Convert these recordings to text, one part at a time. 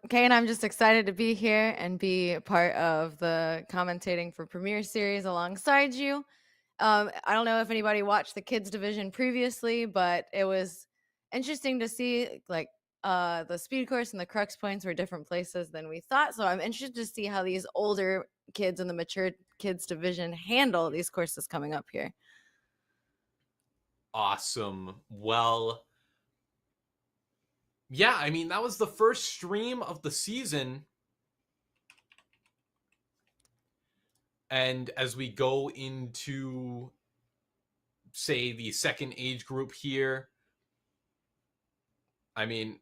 Kane, I'm just excited to be here and be part of the commentating for Premier Series alongside you. I don't know if anybody watched the kids division previously, but it was interesting to see like the speed course and the crux points were different places than we thought. So I'm interested to see how these older kids in the mature kids division handle these courses coming up here. Awesome. Well, yeah, I mean, that was the first stream of the season. And as we go into, say, the second age group here, I mean,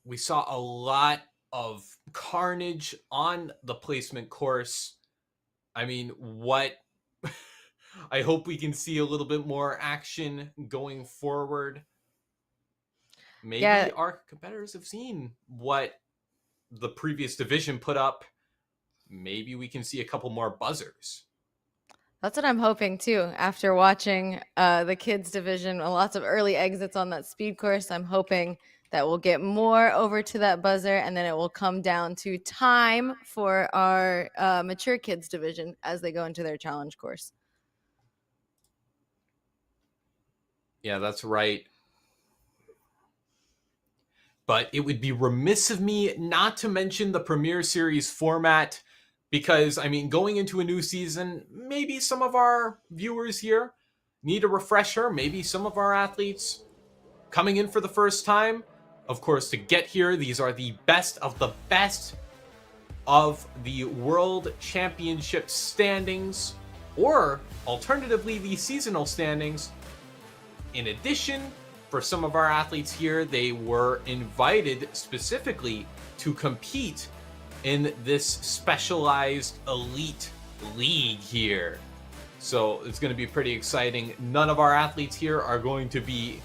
we saw a lot of carnage on the placement course. I mean, what? I hope we can see a little bit more action going forward. Maybe our competitors have seen what the previous division put up. Maybe we can see a couple more buzzers. That's what I'm hoping too. After watching the kids division, lots of early exits on that speed course, I'm hoping that we'll get more over to that buzzer, and then it will come down to time for our mature kids division as they go into their challenge course. Yeah, that's right. But it would be remiss of me not to mention the Premier Series format because, I mean, going into a new season, maybe some of our viewers here need a refresher. Maybe some of our athletes coming in for the first time. Of course, to get here, these are the best of the World Championship standings, or alternatively, the seasonal standings. In addition, for some of our athletes here, they were invited specifically to compete in this specialized elite league here. So it's going to be pretty exciting. None of our athletes here are going to be,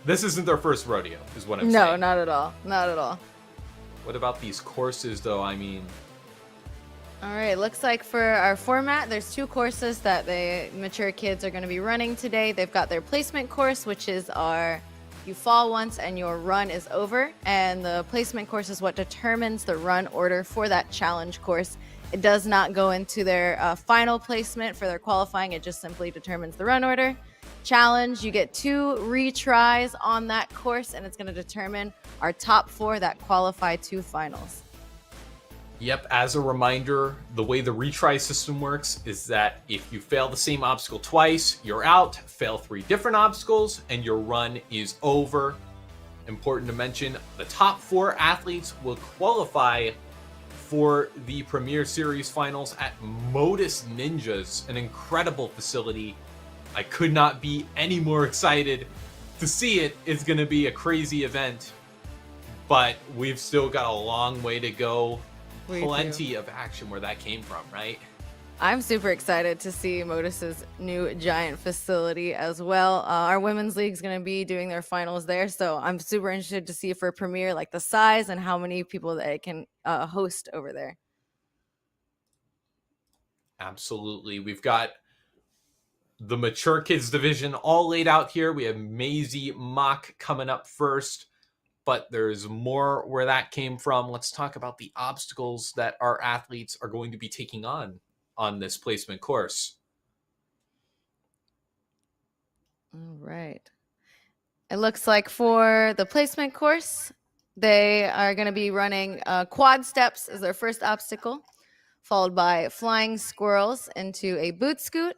this isn't their first rodeo, is what I'm saying. No, not at all. Not at all. What about these courses, though? I mean... All right, looks like for our format, there's two courses that the mature kids are going to be running today. They've got their placement course, which is you fall once and your run is over. And the placement course is what determines the run order for that challenge course. It does not go into their final placement for their qualifying. It just simply determines the run order. Challenge, you get 2 retries on that course, and it's going to determine our top 4 that qualify to finals. Yep, as a reminder, the way the retry system works is that if you fail the same obstacle twice, you're out. Fail 3 different obstacles, and your run is over. Important to mention, the top 4 athletes will qualify for the Premier Series finals at Modus Ninjas, an incredible facility. I could not be any more excited to see it. It's going to be a crazy event, but we've still got a long way to go. Plenty of action where that came from, right? I'm super excited to see Modus's new giant facility as well. Our women's league is going to be doing their finals there, so I'm super interested to see for Premier, like the size and how many people that it can host over there. Absolutely. We've got the mature kids division all laid out here. We have Maisie Mock coming up first, but there's more where that came from. Let's talk about the obstacles that our athletes are going to be taking on this placement course. All right. It looks like for the placement course, They are going to be running quad steps as their first obstacle, followed by flying squirrels into a boot scoot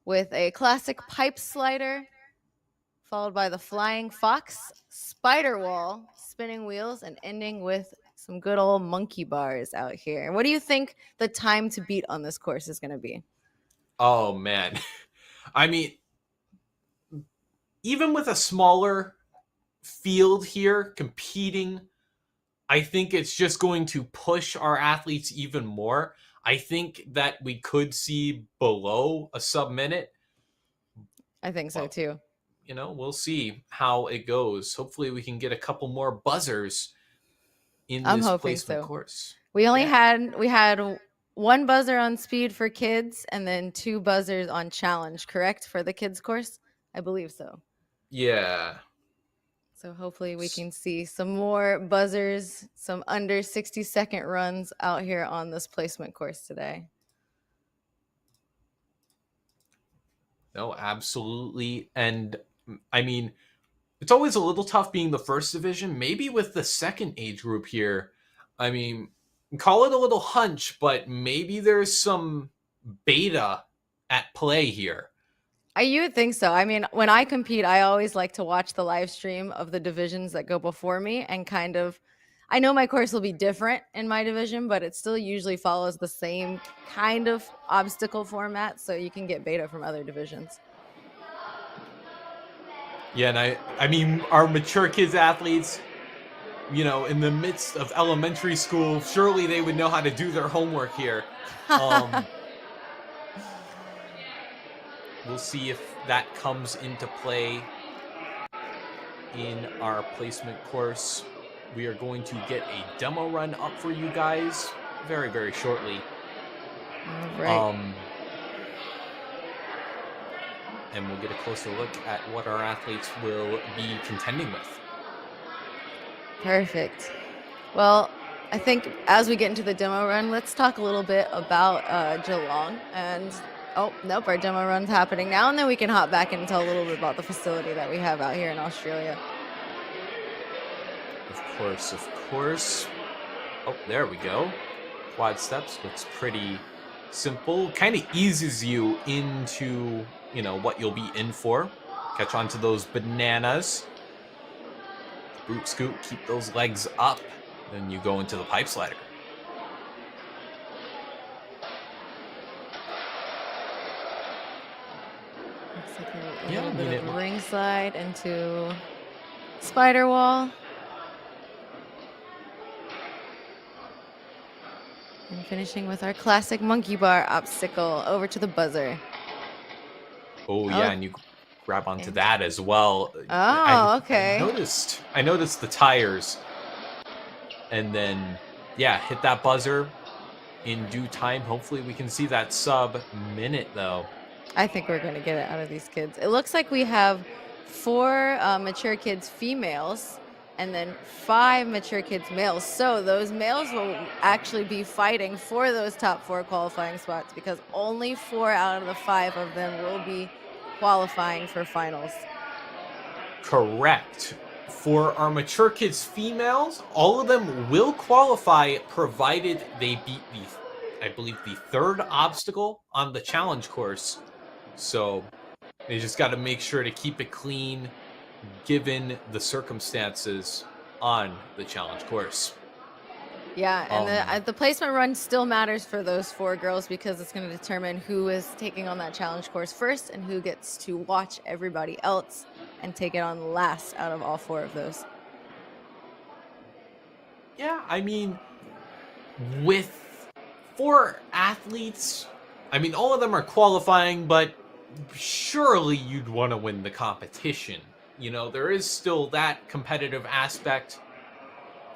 with a classic pipe slider, followed by the flying fox, spider wall, spinning wheels, and ending with some good old monkey bars out here. What do you think the time to beat on this course is going to be? Oh man. I mean, even with a smaller field here competing, I think it's just going to push our athletes even more. I think that we could see below a sub-minute. I think so Well, too. we'll see how it goes. Hopefully we can get a couple more buzzers in I'm this hoping placement so. course. We had one buzzer on speed for kids and then 2 buzzers on challenge, correct? For the kids course? I believe so. Yeah. So hopefully we can see some more buzzers, some under 60-second runs out here on this placement course today. No, absolutely. And I mean, it's always a little tough being the first division. Maybe with the second age group here, I mean, call it a little hunch, but maybe there's some beta at play here. You would think so. I mean, when I compete, I always like to watch the live stream of the divisions that go before me and kind of, I know my course will be different in my division, but it still usually follows the same kind of obstacle format, so you can get beta from other divisions. Yeah, and I mean, our mature kids athletes, in the midst of elementary school, surely they would know how to do their homework here. We'll see if that comes into play in our placement course. We are going to get a demo run up for you guys very, very shortly. All right. And we'll get a closer look at what our athletes will be contending with. Perfect. Well, I think as we get into the demo run, let's talk a little bit about Geelong. And oh, nope, our demo run's happening now, and then we can hop back and tell a little bit about the facility that we have out here in Australia. Of course. Oh, there we go. Quad steps looks pretty simple. Kind of eases you into, what you'll be in for. Catch on to those bananas. Boot scoot, keep those legs up. Then you go into the pipe slider. Looks like a little bit of ring slide into spider wall. And finishing with our classic monkey bar obstacle over to the buzzer. Oh yeah, and you grab onto that as well. Okay. I noticed the tires. And then, hit that buzzer in due time. Hopefully we can see that sub-minute, though. I think we're going to get it out of these kids. It looks like we have 4 mature kids females and then 5 mature kids males. So those males will actually be fighting for those top 4 qualifying spots because only 4 out of the 5 of them will be qualifying for finals. Correct. For our mature kids females, all of them will qualify provided they beat the 3rd obstacle on the challenge course. So they just got to make sure to keep it clean given the circumstances on the challenge course. Yeah, and the placement run still matters for those 4 girls because it's going to determine who is taking on that challenge course first and who gets to watch everybody else and take it on last out of all 4 of those. Yeah, I mean, with 4 athletes, all of them are qualifying, but surely you'd want to win the competition. There is still that competitive aspect,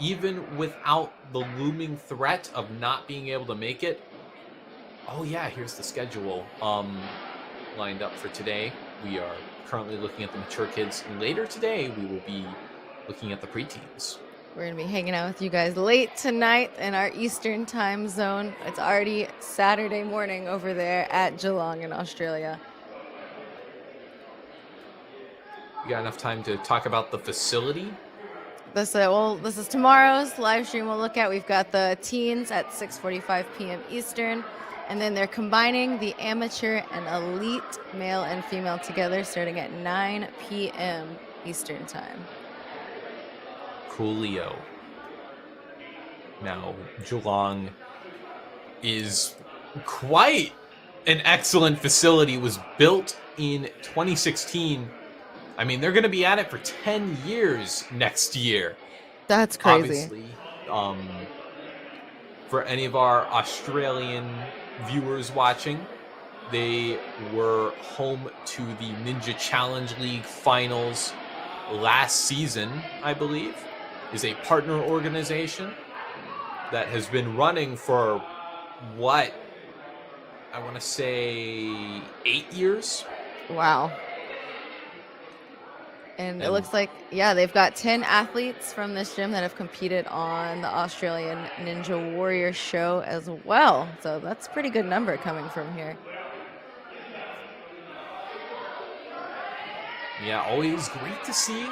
even without the looming threat of not being able to make it. Oh yeah, here's the schedule lined up for today. We are currently looking at the mature kids. Later today, we will be looking at the preteens. We're going to be hanging out with you guys late tonight in our Eastern time zone. It's already Saturday morning over there at Geelong in Australia. You got enough time to talk about the facility? This this is tomorrow's live stream we'll look at. We've got the teens at 6:45 p.m. Eastern, and then they're combining the amateur and elite male and female together starting at 9 p.m. Eastern time. Coolio. Now, Geelong is quite an excellent facility. It was built in 2016. I mean, they're going to be at it for 10 years next year. That's crazy. Obviously, for any of our Australian viewers watching, they were home to the Ninja Challenge League finals last season, I believe. Is a partner organization that has been running for what I want to say 8 years. Wow. And it looks like, yeah, they've got 10 athletes from this gym that have competed on the Australian Ninja Warrior show as well. So that's a pretty good number coming from here. Yeah, always great to see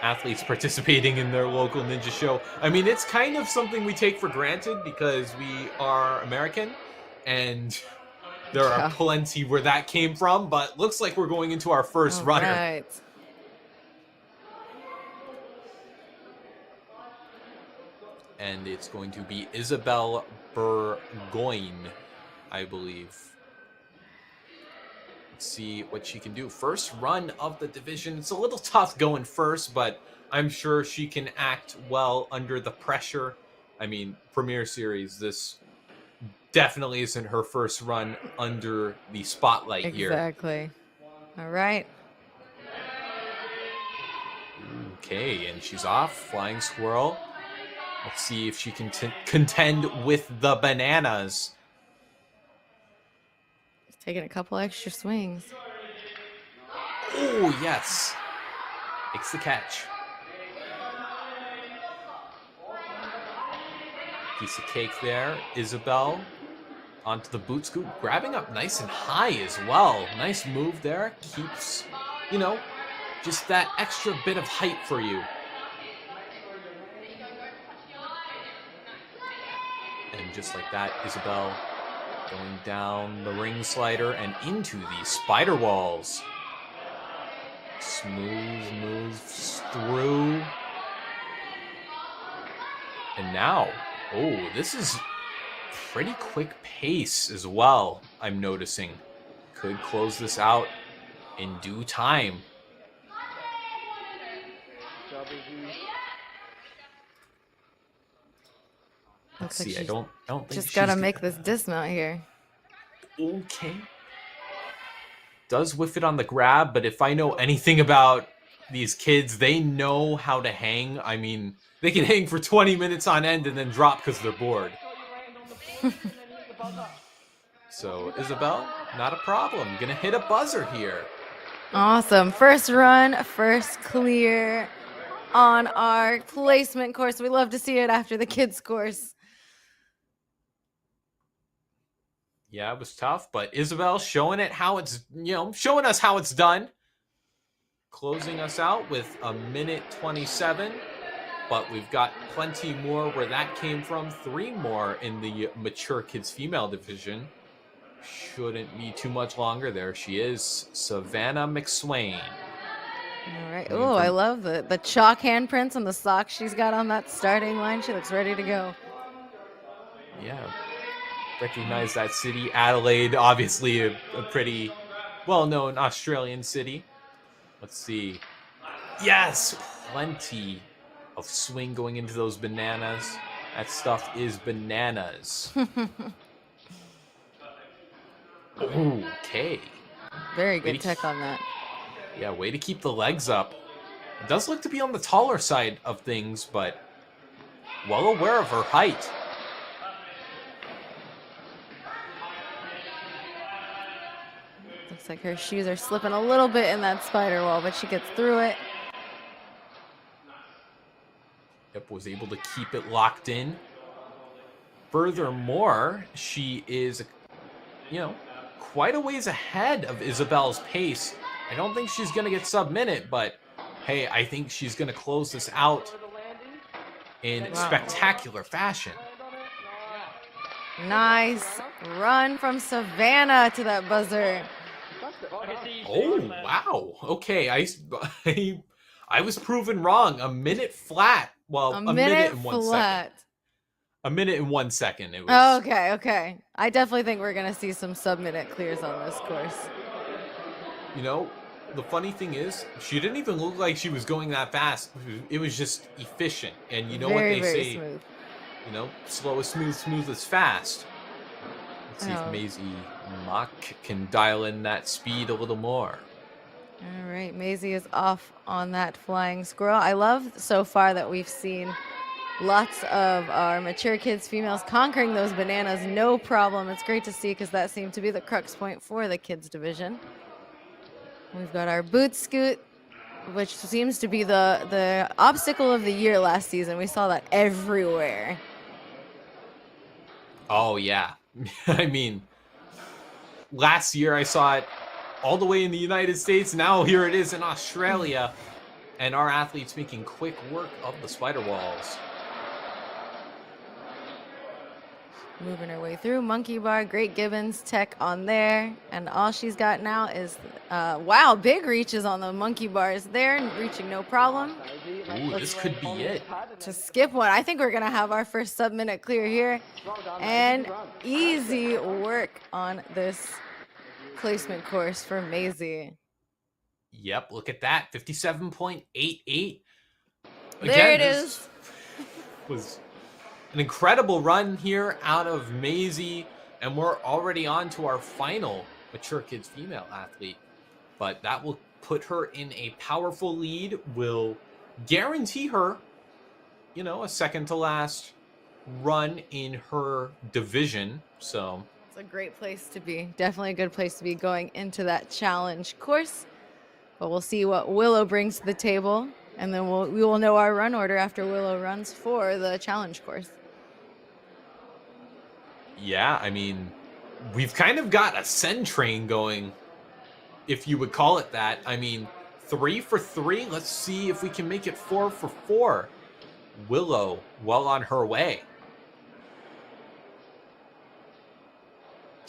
athletes participating in their local ninja show. I mean, it's kind of something we take for granted because we are American, and there are plenty where that came from, but looks like we're going into our first runner. Right. And it's going to be Isabelle Burgoyne, I believe. Let's see what she can do. First run of the division. It's a little tough going first, but I'm sure she can act well under the pressure. I mean, Premier Series, this definitely isn't her first run under the spotlight here. Exactly. All right. Okay, and she's off. Flying squirrel. Let's see if she can contend with the bananas. Taking a couple extra swings. Oh, yes. Makes the catch. Piece of cake there. Isabelle onto the boot scoop. Grabbing up nice and high as well. Nice move there. Keeps, you know, just that extra bit of height for you. And just like that, Isabelle going down the ring slider and into the spider walls. Smooth moves through. And now, oh, this is pretty quick pace as well, I'm noticing. Could close this out in due time. Let's see. I don't think just gotta make this dismount here. Okay. Does whiff it on the grab, but if I know anything about these kids, they know how to hang. I mean, they can hang for 20 minutes on end and then drop because they're bored. So, Isabelle, not a problem. Gonna hit a buzzer here. Awesome. First run, first clear on our placement course. We love to see it after the kids' course. Yeah, it was tough, but Isabelle showing it how it's, showing us how it's done. Closing us out with 1:27, but we've got plenty more where that came from. 3 more in the mature kids female division. Shouldn't be too much longer. There she is, Savannah McSwain. All right. Oh, I love the chalk handprints on the socks she's got on that starting line. She looks ready to go. Yeah. Recognize that city. Adelaide, obviously a pretty well-known Australian city. Let's see. Yes! Plenty of swing going into those bananas. That stuff is bananas. Okay. Very good tech on that. Yeah, way to keep the legs up. It does look to be on the taller side of things, but well aware of her height. Looks like her shoes are slipping a little bit in that spider wall, but she gets through it. Yep, was able to keep it locked in. Furthermore, she is, quite a ways ahead of Isabelle's pace. I don't think she's going to get sub-minute, but Hey, I think she's going to close this out in spectacular fashion. Nice run from Savannah to that buzzer. Oh, wow. Okay, I was proven wrong. A minute flat. Well, A a minute minute and 1 second. flat. A minute and 1 second. It was. Oh, okay. I definitely think we're gonna see some sub-minute clears on this course. You know, the funny thing is, she didn't even look like she was going that fast. It was just efficient. And you know what they say? Smooth. You know, slow is smooth, smooth is fast. Let's see if Maisie Mock can dial in that speed a little more. All right, Maisie is off on that flying squirrel. I love so far that we've seen lots of our mature kids, females, conquering those bananas, no problem. It's great to see because that seemed to be the crux point for the kids division. We've got our boot scoot, which seems to be the obstacle of the year last season. We saw that everywhere. Oh, yeah. I mean, last year I saw it all the way in the United States. Now here it is in Australia. And our athletes making quick work of the spider walls. Moving her way through. Monkey bar, Great Gibbons tech on there. And all she's got now is, wow, big reaches on the monkey bars there. Reaching no problem. Ooh, this could be it. To skip one. I think we're going to have our first sub-minute clear here. And easy work on this placement course for Maisie. Yep, look at that. 57.88. There it is. Was an incredible run here out of Maisie, and we're already on to our final mature kids female athlete. But that will put her in a powerful lead, will guarantee her, you know, a second to last run in her division. So it's a great place to be. Definitely a good place to be going into that challenge course. But we'll see what Willow brings to the table, and then we will know our run order after Willow runs for the challenge course. Yeah, I mean, we've kind of got a send train going, if you would call it that. I mean, 3 for 3. Let's see if we can make it 4 for 4. Willow, well on her way.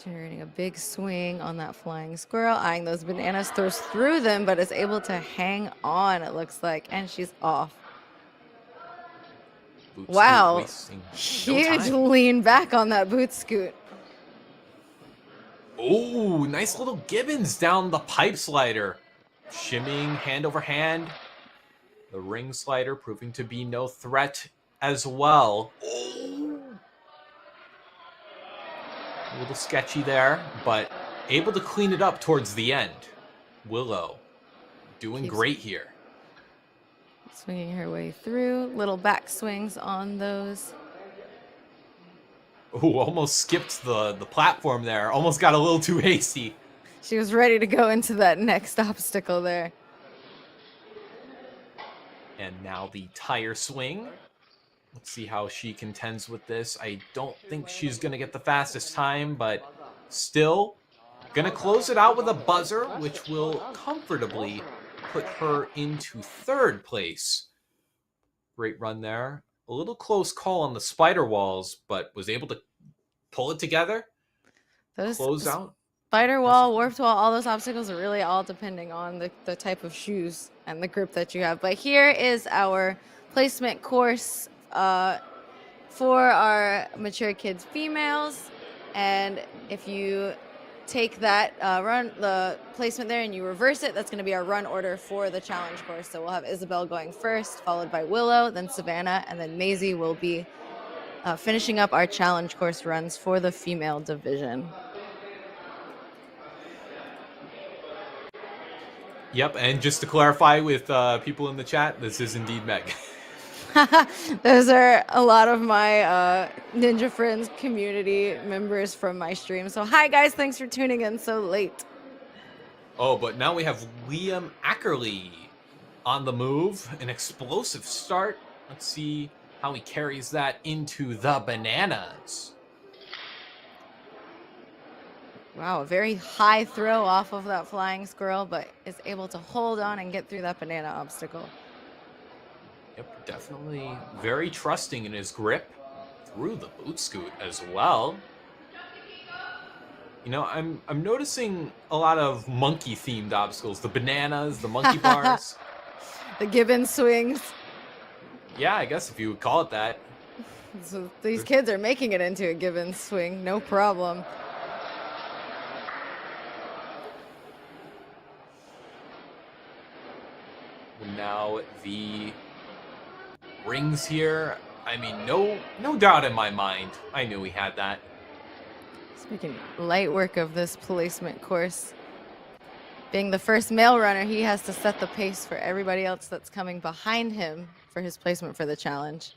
Generating a big swing on that flying squirrel, eyeing those bananas, throws through them, but is able to hang on, it looks like, and she's off. Wow, huge lean back on that boot scoot. Oh, nice little Gibbons down the pipe slider. Shimmying hand over hand. The ring slider proving to be no threat as well. Oh. A little sketchy there, but able to clean it up towards the end. Willow doing great here. Swinging her way through. Little back swings on those. Oh, almost skipped the platform there. Almost got a little too hasty. She was ready to go into that next obstacle there. And now the tire swing. Let's see how she contends with this. I don't think she's going to get the fastest time, but still going to close it out with a buzzer, which will comfortably put her into 3rd place. Great run there. A little close call on the spider walls, but was able to pull it together. Those close out. Spider wall, warped wall, all those obstacles are really all depending on the type of shoes and the grip that you have. But here is our placement course for our mature kids females. And if you take that the placement there and you reverse it, that's going to be our run order for the challenge course. So we'll have Isabel going first, followed by Willow, then Savannah, and then Maisie will be finishing up our challenge course runs for the female division. Yep, and just to clarify with people in the chat, this is indeed Meg. Those are a lot of my Ninja Friends community members from my stream. So hi guys, thanks for tuning in so late. Oh, but now we have Liam Ackerley on the move. An explosive start. Let's see how he carries that into the bananas. Wow, a very high throw off of that flying squirrel, but is able to hold on and get through that banana obstacle. Yep, definitely very trusting in his grip through the boot scoot as well. You know, I'm noticing a lot of monkey themed obstacles, the bananas, the monkey bars. The gibbon swings. Yeah, I guess if you would call it that. So these kids are making it into a gibbon swing, no problem. Now the rings here. I mean, no doubt in my mind. I knew he had that. Speaking light work of this placement course. Being the first male runner, he has to set the pace for everybody else that's coming behind him for his placement for the challenge.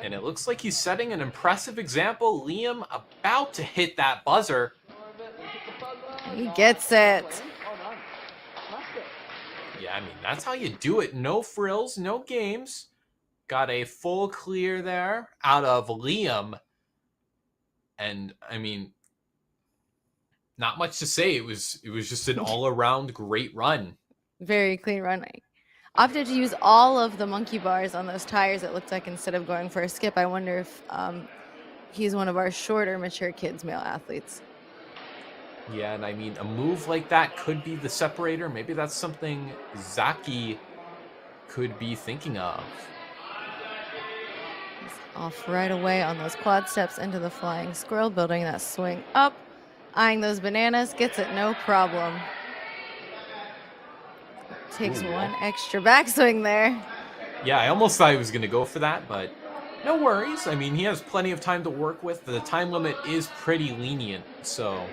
And it looks like he's setting an impressive example. Liam about to hit that buzzer. He gets it. Yeah, I mean, that's how you do it. No frills, no games. Got a full clear there out of Liam. And, I mean, not much to say. It was just an all-around great run. Very clean run. Opted to use all of the monkey bars on those tires, it looked like, instead of going for a skip. I wonder if he's one of our shorter, mature kids, male athletes. Yeah, and I mean, a move like that could be the separator. Maybe that's something Zaki could be thinking of. He's off right away on those quad steps into the flying squirrel, building that swing up, eyeing those bananas, gets it no problem. Takes one extra backswing there. Yeah, I almost thought he was going to go for that, but no worries. I mean, he has plenty of time to work with. The time limit is pretty lenient, so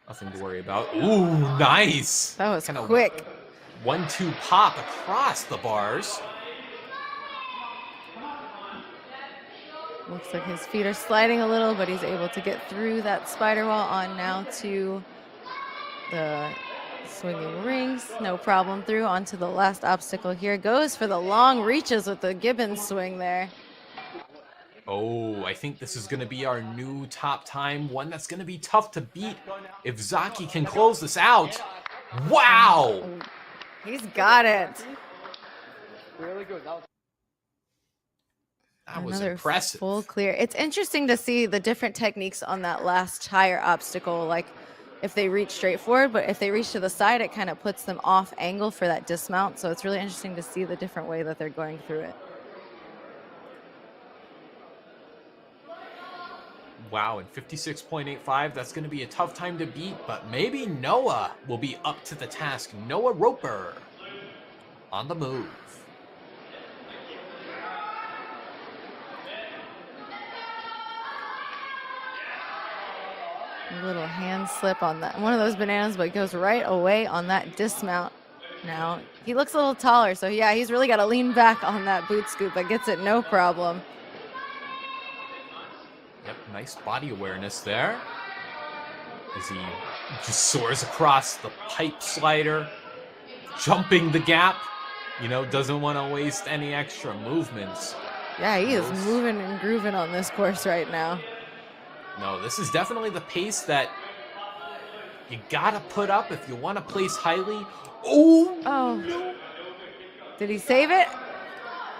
nothing to worry about. Ooh, nice. That was quick. 1-2 pop across the bars. Looks like his feet are sliding a little, but he's able to get through that spider wall on now to the swinging rings. No problem through onto the last obstacle here. Goes for the long reaches with the gibbon swing there. Oh, I think this is going to be our new top time. One that's going to be tough to beat if Zaki can close this out. Wow! He's got it. Really good. That was Another impressive. full clear. It's interesting to see the different techniques on that last tire obstacle. Like if they reach straight forward, but if they reach to the side, it kind of puts them off angle for that dismount. So it's really interesting to see the different way that they're going through it. Wow, and 56.85, that's going to be a tough time to beat, but maybe Noah will be up to the task. Noah Roper on the move. A little hand slip on that one of those bananas, but goes right away on that dismount. Now he looks a little taller, so yeah, he's really got to lean back on that boot scoop, but gets it no problem. Yep, nice body awareness there as he just soars across the pipe slider, jumping the gap. You know, doesn't want to waste any extra movements. Yeah, he is moving and grooving on this course right now. No, this is definitely the pace that you gotta put up if you want to place highly. Oh! Did he save it?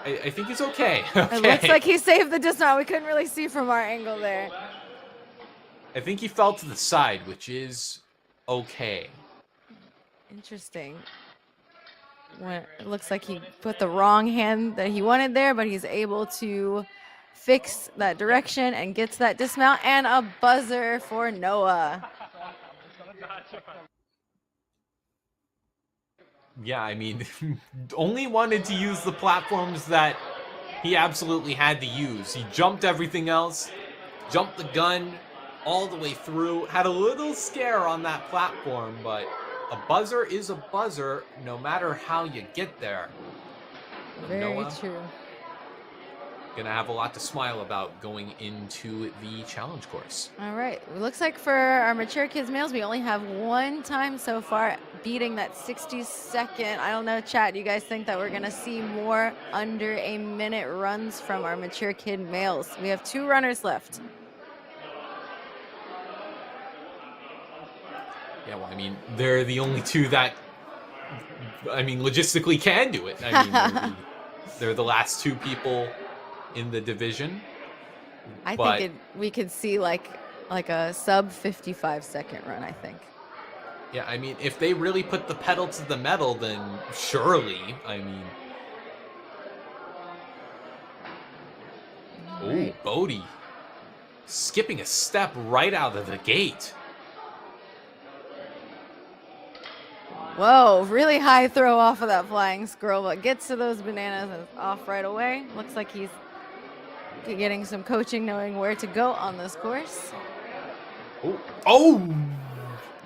I think he's okay. Okay. It looks like he saved the dismount. We couldn't really see from our angle there. I think he fell to the side, which is okay. Interesting. It looks like he put the wrong hand that he wanted there, but he's able to fix that direction and gets that dismount, and a buzzer for Noah. Yeah, I mean, only wanted to use the platforms that he absolutely had to use. He jumped everything else, jumped the gun all the way through, had a little scare on that platform, but a buzzer is a buzzer no matter how you get there. Very Noah, true. gonna have a lot to smile about going into the challenge course. All right. It looks like for our mature kids males, we only have one time so far beating that 60-second. I don't know, chat. Do you guys think that we're going to see more under a minute runs from our mature kid males? We have 2 runners left. Yeah, well, I mean, they're the only two that, I mean, logistically can do it. I mean, they're the last two people in the division. I But think we could see like a sub 55-second run, I think. yeah, I mean, if they really put the pedal to the metal, then surely, I mean. Oh, Right. Bodhi skipping a step right out of the gate. Whoa, really high throw off of that flying squirrel, but gets to those bananas and is off right away. Looks like he's getting some coaching, knowing where to go on this course. Oh,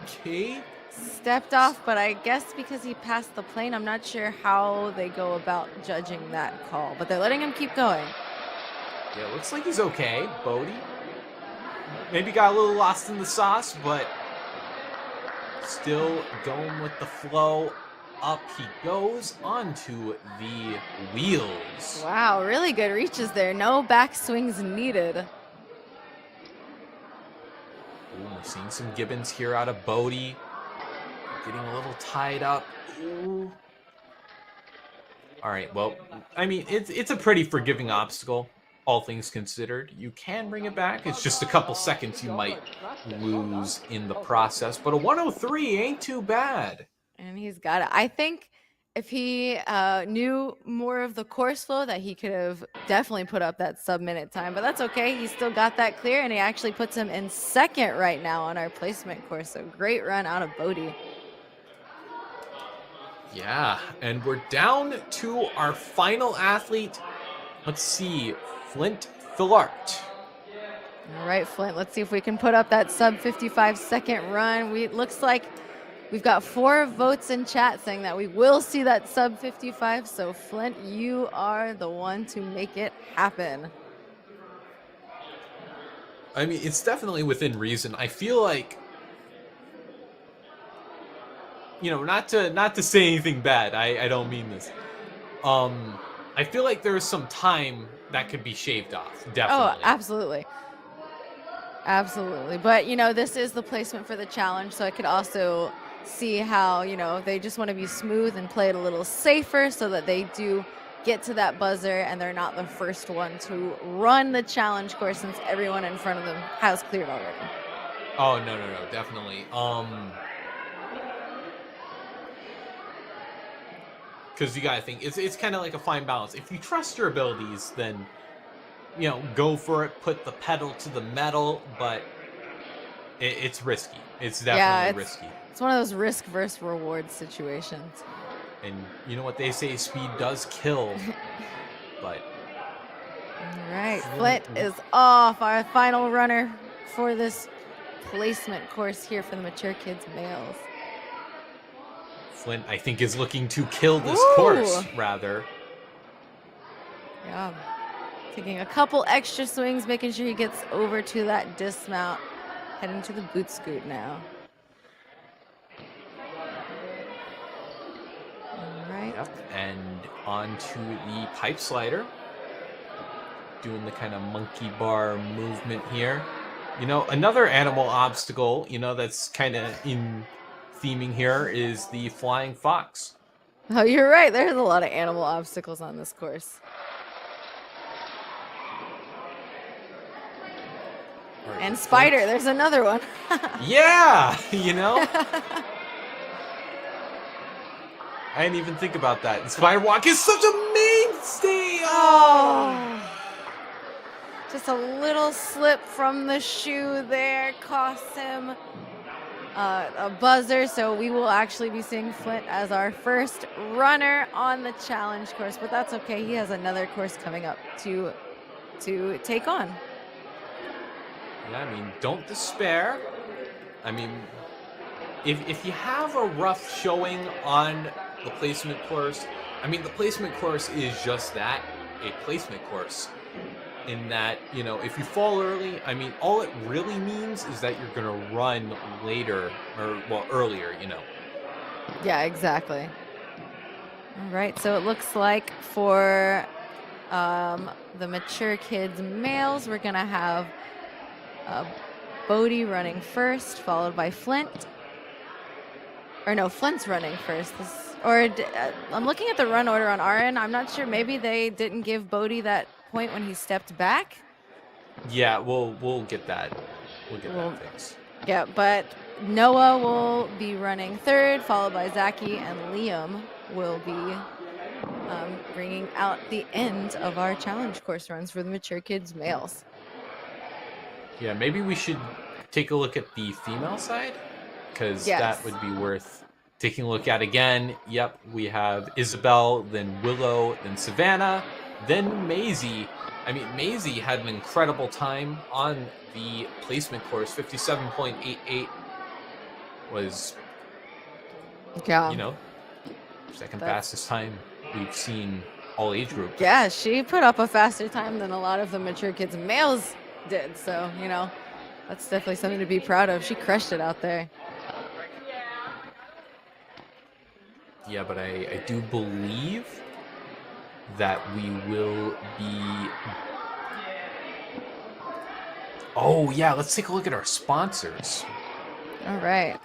okay. Stepped off, but I guess because he passed the plane, I'm not sure how they go about judging that call, but they're letting him keep going. Yeah, looks like he's okay, Bodhi. Maybe got a little lost in the sauce, but still going with the flow. Up he goes onto the wheels. Wow, really good reaches there. No back swings needed. Ooh, we're seeing some gibbons here out of Bodhi. Getting a little tied up. Ooh. All right, well, I mean, it's a pretty forgiving obstacle, all things considered. You can bring it back. It's just a couple seconds you might lose in the process. But a 103 ain't too bad. And he's got it. I think if he knew more of the course flow, that he could have definitely put up that sub-minute time. But that's okay. He still got that clear, and he actually puts him in second right now on our placement course. So great run out of Bodhi. Yeah, and we're down to our final athlete. Let's see, Flint Thillart. All right, Flint, let's see if we can put up that sub 55-second run. It looks like we've got 4 votes in chat saying that we will see that sub 55. So Flint, you are the one to make it happen. I mean, it's definitely within reason. I feel like, you know, not to say anything bad. I don't mean this. I feel like there's some time that could be shaved off. Definitely. Oh, absolutely. Absolutely. But, you know, this is the placement for the challenge. So I could also see how, you know, they just want to be smooth and play it a little safer so that they do get to that buzzer and they're not the first one to run the challenge course since everyone in front of them has cleared already. Oh, no, definitely. Because you gotta think, it's kind of like a fine balance. If you trust your abilities, then, you know, go for it, put the pedal to the metal, but it's risky. It's definitely risky. It's one of those risk versus reward situations. And you know what they say, speed does kill, but... All right, Flint is off, our final runner for this placement course here for the mature kids males. Flint, I think, is looking to kill this course, rather. Yeah. Taking a couple extra swings, making sure he gets over to that dismount. Heading to the boot scoot now. All right. Yep. And onto the pipe slider. Doing the kind of monkey bar movement here. You know, another animal obstacle, you know, that's kind of in theming here is the flying fox. Oh, you're right. There's a lot of animal obstacles on this course. Right, And spider, there's another one. Yeah, you know? I didn't even think about that. The spider walk is such a mainstay! Oh! Just a little slip from the shoe there costs him a buzzer, so we will actually be seeing Flint as our first runner on the challenge course, but that's okay. He has another course coming up to take on. Yeah, I mean, don't despair. I mean, if you have a rough showing on the placement course, I mean, the placement course is just that, a placement course. In that, you know, if you fall early, I mean, all it really means is that you're going to run later, or, well, earlier, you know. Yeah, exactly. All right, so it looks like for the mature kids males, we're going to have Bodhi running first, followed by Flint. Or no, Flint's running first. I'm looking at the run order on our end. I'm not sure. Maybe they didn't give Bodie that point when he stepped back. Yeah, we'll get that. We'll get that fixed. Yeah, but Noah will be running third, followed by Zachy, and Liam will be bringing out the end of our challenge course runs for the mature kids males. Yeah, maybe we should take a look at the female side, because that would be worth taking a look at again. Yep, we have Isabel, then Willow, then Savannah, then Maisie. I mean, Maisie had an incredible time on the placement course. 57.88 was, second fastest time we've seen all age groups. Yeah, she put up a faster time than a lot of the mature kids males did. So, that's definitely something to be proud of. She crushed it out there. Yeah, but I do believe that we will be... Oh, yeah, let's take a look at our sponsors. All right.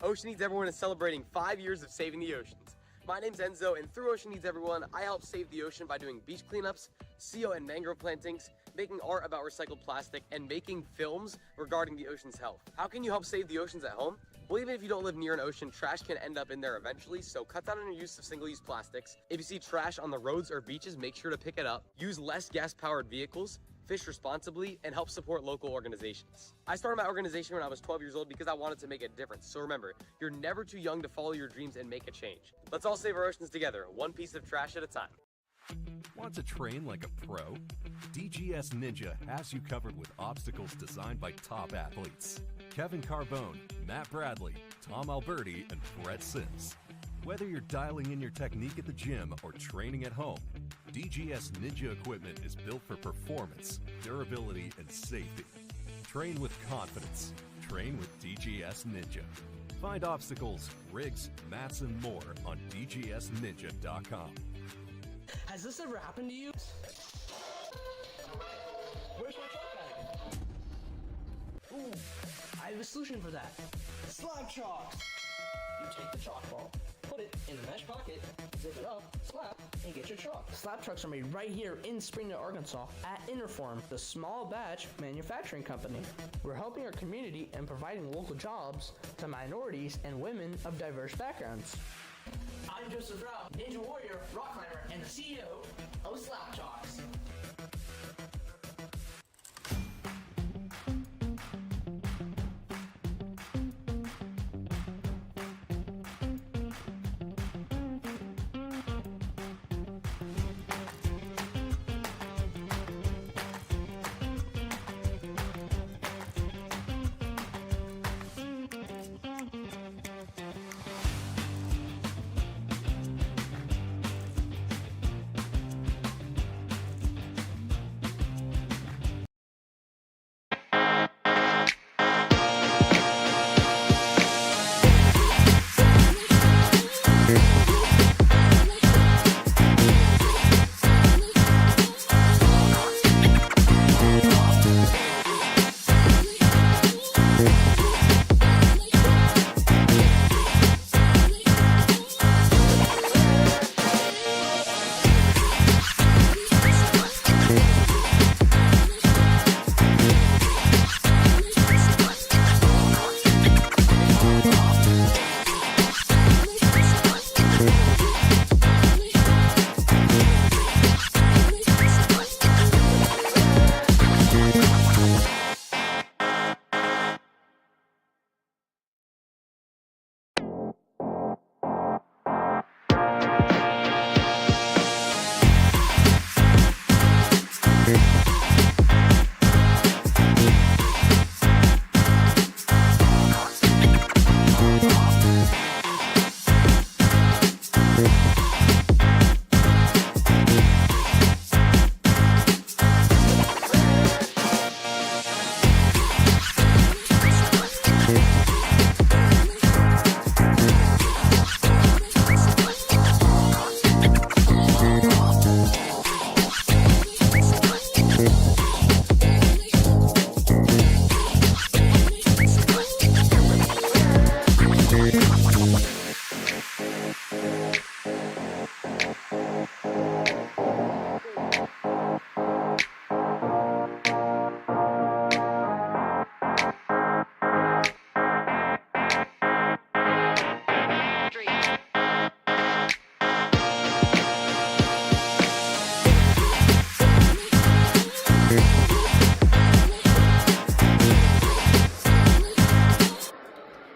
Ocean Needs Everyone is celebrating 5 years of saving the oceans. My name's Enzo, and through Ocean Needs Everyone, I help save the ocean by doing beach cleanups, CO and mangrove plantings, making art about recycled plastic, and making films regarding the ocean's health. How can you help save the oceans at home? Well, even if you don't live near an ocean, trash can end up in there eventually, so cut down on your use of single-use plastics. If you see trash on the roads or beaches, make sure to pick it up. Use less gas-powered vehicles, fish responsibly, and help support local organizations. I started my organization when I was 12 years old because I wanted to make a difference. So remember, you're never too young to follow your dreams and make a change. Let's all save our oceans together, one piece of trash at a time. Want to train like a pro? DGS Ninja has you covered with obstacles designed by top athletes. Kevin Carbone, Matt Bradley, Tom Alberti, and Brett Sims. Whether you're dialing in your technique at the gym or training at home, DGS Ninja equipment is built for performance, durability, and safety. Train with confidence. Train with DGS Ninja. Find obstacles, rigs, mats, and more on dgsninja.com. Has this ever happened to you? Where's my truck bag? Ooh, I have a solution for that. Slab chalk! You take the chalk ball, put it in the mesh pocket, zip it up, slap, and get your chalk. Slab trucks are made right here in Springdale, Arkansas at Interform, the small batch manufacturing company. We're helping our community and providing local jobs to minorities and women of diverse backgrounds. I'm Joseph Rao, Ninja Warrior, rock climber, and the CEO of Slap Chalks.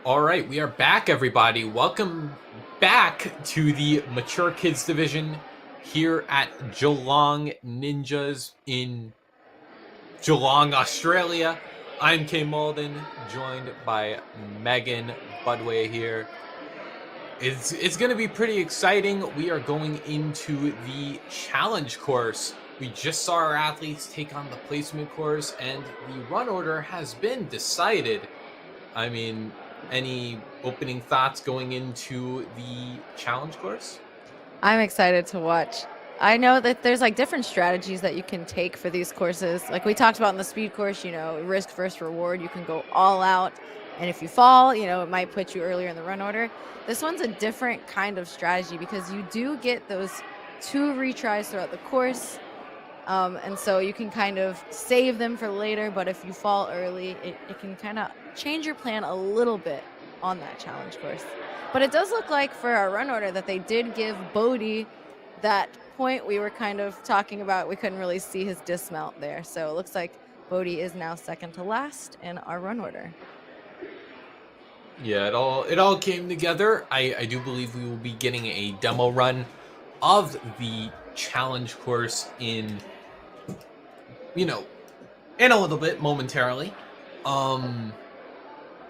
All right, we are back, everybody. Welcome back to the Mature Kids Division here at Geelong Ninjas in Geelong, Australia. I'm Kay Malden, joined by Megan Budway here. It's going to be pretty exciting. We are going into the challenge course. We just saw our athletes take on the placement course, and the run order has been decided. I mean, any opening thoughts going into the challenge course? I'm excited to watch. I know that there's like different strategies that you can take for these courses. Like we talked about in the speed course, you know, risk versus reward. You can go all out. And if you fall, you know, it might put you earlier in the run order. This one's a different kind of strategy because you do get those 2 retries throughout the course. And so you can kind of save them for later. But if you fall early, it can kind of change your plan a little bit on that challenge course. But it does look like for our run order that they did give Bodie that point we were kind of talking about. We couldn't really see his dismount there. So it looks like Bodie is now second to last in our run order. Yeah, it all came together. I do believe we will be getting a demo run of the challenge course in a little bit momentarily.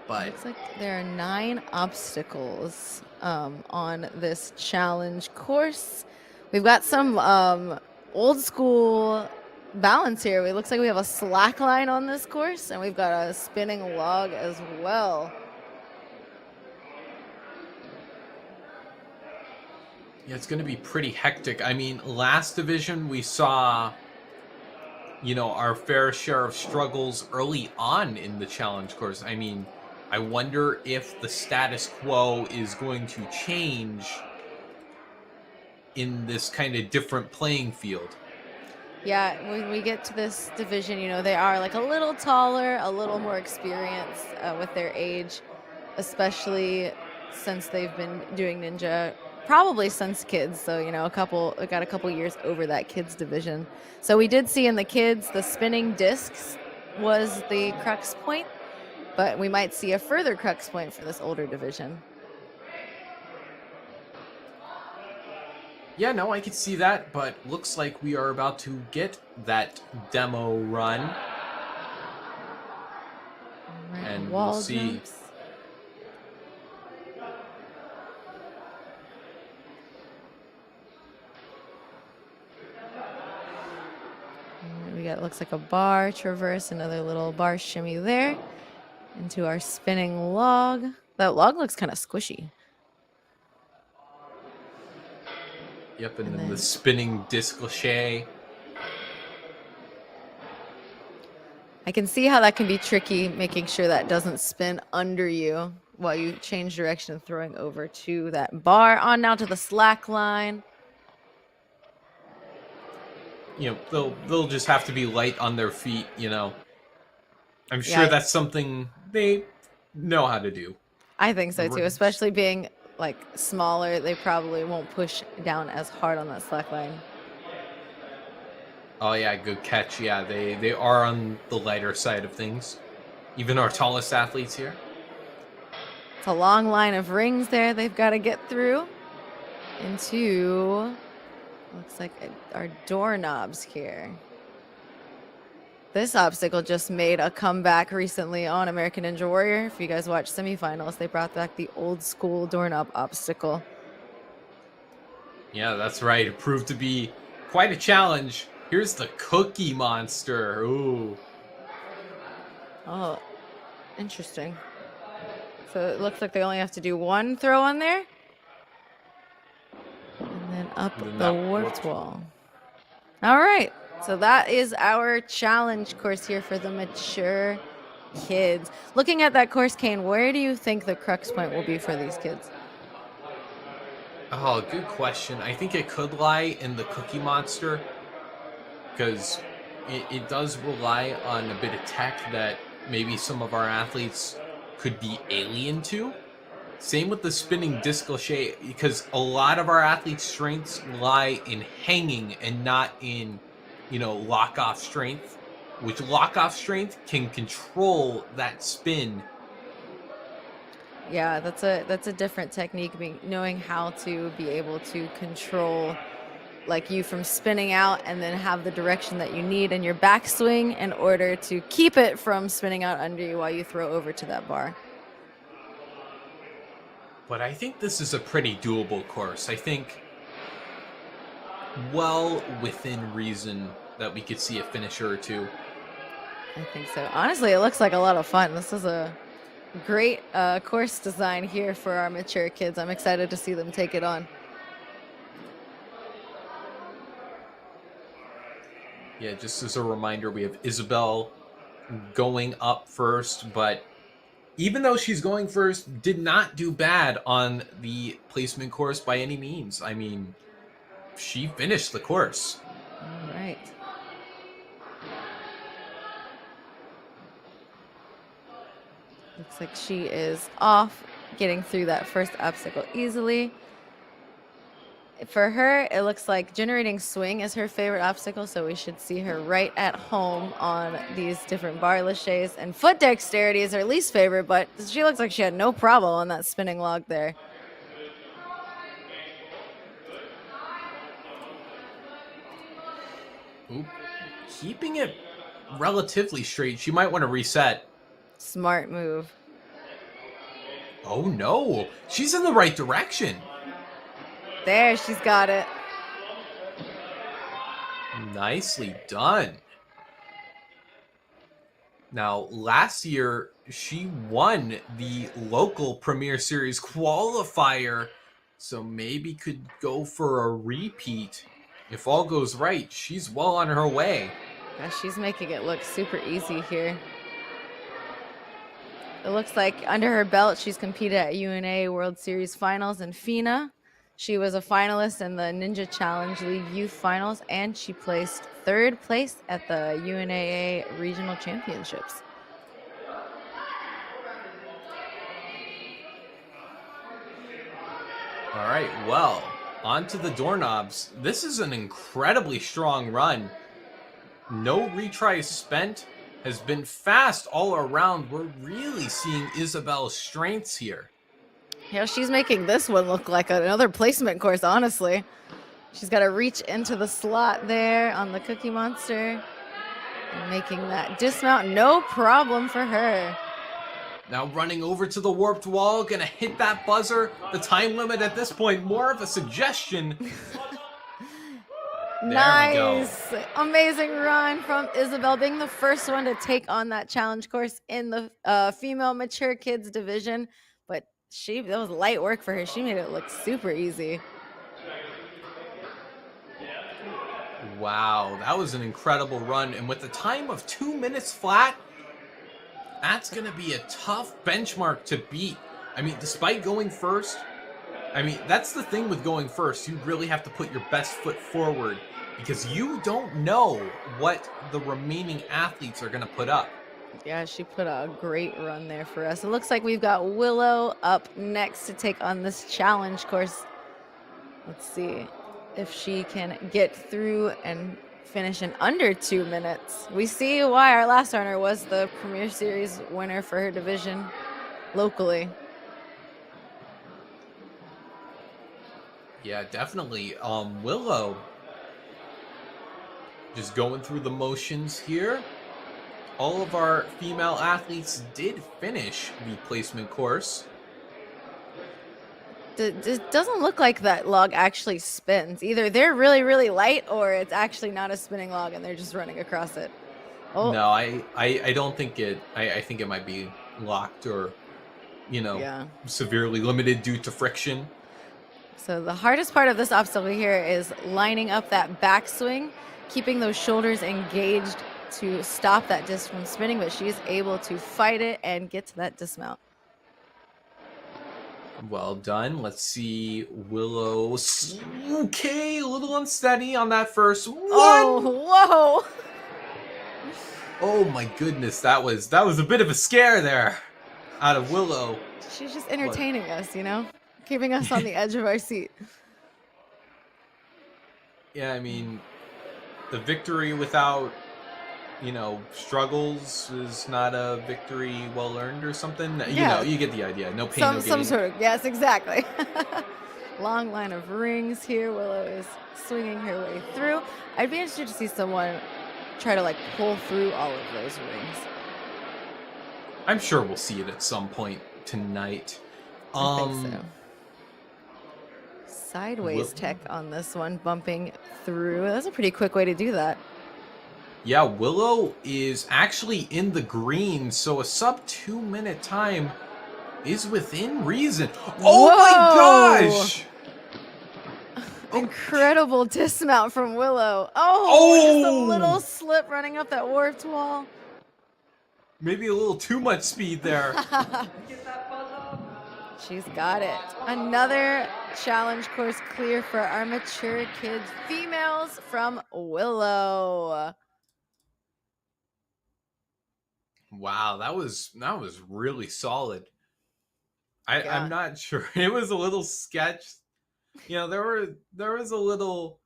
But looks like there are 9 obstacles on this challenge course. We've got some old school balance here. It looks like we have a slack line on this course, and we've got a spinning log as well. yeah, it's going to be pretty hectic. I mean, last division we saw our fair share of struggles early on in the challenge course. I mean, I wonder if the status quo is going to change in this kind of different playing field. Yeah, when we get to this division, they are like a little taller, a little more experienced with their age, especially since they've been doing ninja probably since kids. So, got a couple years over that kids division. So we did see in the kids, the spinning discs was the crux point, but we might see a further crux point for this older division. Yeah, no, I could see that, but looks like we are about to get that demo run. Right, and wall we'll see. jumps. We got, looks like a bar traverse, another little bar shimmy there into our spinning log. That log looks kind of squishy. Yep, and then the spinning disc lâché. I can see how that can be tricky, making sure that doesn't spin under you while you change direction and throwing over to that bar. On now to the slack line. They'll just have to be light on their feet, I'm sure that's something they know how to do. I think so too, especially being like smaller. They probably won't push down as hard on that slack line. Oh yeah, good catch. Yeah, they are on the lighter side of things. Even our tallest athletes here. It's a long line of rings there they've got to get through into, looks like our doorknobs here. This obstacle just made a comeback recently on American Ninja Warrior. If you guys watch semifinals, they brought back the old school doorknob obstacle. Yeah, that's right. It proved to be quite a challenge. Here's the Cookie Monster. Ooh. Oh, interesting. So it looks like they only have to do one throw on there. And then up And then the that warped warped wall. All right. So that is our challenge course here for the mature kids. Looking at that course, Kane, where do you think the crux point will be for these kids? Oh, good question. I think it could lie in the Cookie Monster because it does rely on a bit of tech that maybe some of our athletes could be alien to. Same with the spinning disc crochet, because a lot of our athletes' strengths lie in hanging and not in, lock off strength, which lock off strength can control that spin. Yeah, that's a different technique, knowing how to be able to control like you from spinning out and then have the direction that you need in your backswing in order to keep it from spinning out under you while you throw over to that bar. But I think this is a pretty doable course. I think well within reason that we could see a finisher or two. I think so. Honestly, it looks like a lot of fun. This is a great course design here for our mature kids. I'm excited to see them take it on. Yeah, just as a reminder, we have Isabel going up first, but even though she's going first, did not do bad on the placement course by any means. I mean, she finished the course. All right. Looks like she is off, getting through that first obstacle easily. For her, it looks like generating swing is her favorite obstacle, so we should see her right at home on these different bar laches. And foot dexterity is her least favorite, but she looks like she had no problem on that spinning log there. Oop. Keeping it relatively straight. She might want to reset. Smart move. Oh no, she's in the right direction. There, she's got it. Nicely done. Now, last year, she won the local Premier Series qualifier, so maybe could go for a repeat. If all goes right, she's well on her way. Yeah, she's making it look super easy here. It looks like under her belt, she's competed at UNA World Series Finals in FINA. She was a finalist in the Ninja Challenge League Youth Finals, and she placed third place at the UNAA Regional Championships. All right, well, on to the doorknobs. This is an incredibly strong run. No retries spent. Has been fast all around. We're really seeing Isabel's strengths here. Yeah, she's making this one look like another placement course, honestly. She's got to reach into the slot there on the Cookie Monster and making that dismount no problem for her. Now running over to the warped wall, gonna hit that buzzer. The time limit at this point, more of a suggestion. Nice. Amazing run from Isabel, being the first one to take on that challenge course in the female mature kids division. But that was light work for her. She made it look super easy. Wow, that was an incredible run. And with the time of 2 minutes flat, that's going to be a tough benchmark to beat. I mean, despite going first, that's the thing with going first. You really have to put your best foot forward because you don't know what the remaining athletes are going to put up. Yeah, she put a great run there for us. It looks like we've got Willow up next to take on this challenge course. Let's see if she can get through and finish in under 2 minutes. We see why our last runner was the Premier Series winner for her division locally. Yeah, definitely. Willow just going through the motions here. All of our female athletes did finish the placement course. It doesn't look like that log actually spins. Either they're really, really light or it's actually not a spinning log and they're just running across it. Oh, No, I don't think it. I think it might be locked or, yeah. severely limited due to friction. So the hardest part of this obstacle here is lining up that backswing, keeping those shoulders engaged to stop that disc from spinning, but she's able to fight it and get to that dismount. Well done. Let's see, Willow. Okay, a little unsteady on that first one. Oh, whoa! Oh my goodness, that was a bit of a scare there out of Willow. She's just entertaining us, keeping us on the edge of our seat. Yeah, I mean, the victory without, struggles is not a victory well earned or something. Yeah. You get the idea. No pain, no gain. Some sort of, yes, exactly. Long line of rings here. Willow is swinging her way through. I'd be interested to see someone try to pull through all of those rings. I'm sure we'll see it at some point tonight. I think so. Sideways tech on this one, bumping through. That's a pretty quick way to do that. Yeah, Willow is actually in the green, so a sub 2 minute time is within reason. Oh my gosh! Incredible dismount from Willow. Oh, just a little slip running up that warped wall. Maybe a little too much speed there. She's got it. Another challenge course clear for our mature kids females from Willow. Wow, that was really solid. Yeah. I'm not sure. It was a little sketch. There was a little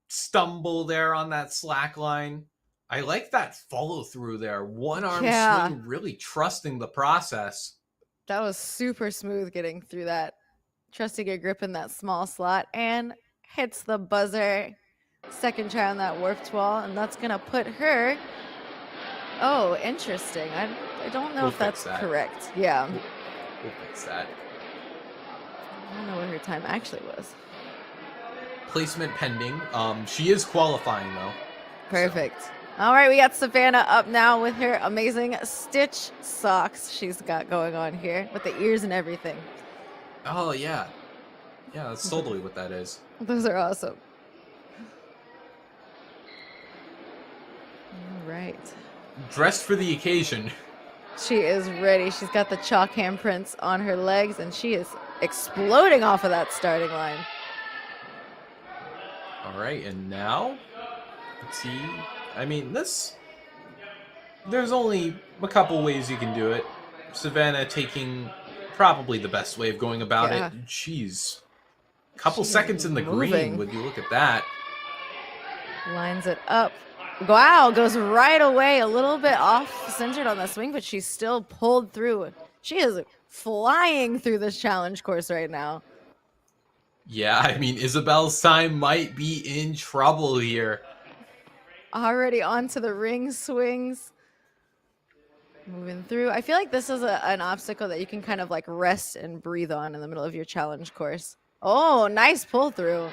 stumble there on that slack line. I like that follow through there. One arm swing, really trusting the process. That was super smooth getting through that. Trusting your grip in that small slot and hits the buzzer. Second try on that warped wall, and that's gonna put her. Oh, interesting. I don't know if that's correct. Yeah. We'll fix that. I don't know what her time actually was. Placement pending. She is qualifying though. Perfect. So. All right, we got Savannah up now with her amazing stitch socks she's got going on here with the ears and everything. Oh yeah. Yeah, that's totally what that is. Those are awesome. All right. Dressed for the occasion. She is ready. She's got the chalk handprints on her legs, and she is exploding off of that starting line. All right, and now, let's see. I mean, there's only a couple ways you can do it. Savannah taking probably the best way of going about it. Jeez. Couple seconds in the green, would you look at that? Lines it up. Wow, goes right away, a little bit off-centered on the swing, but she's still pulled through. She is flying through this challenge course right now. Yeah, I mean, Isabel's time might be in trouble here. Already onto the ring swings. Moving through. I feel like this is an obstacle that you can kind of rest and breathe on in the middle of your challenge course. Oh, nice pull through.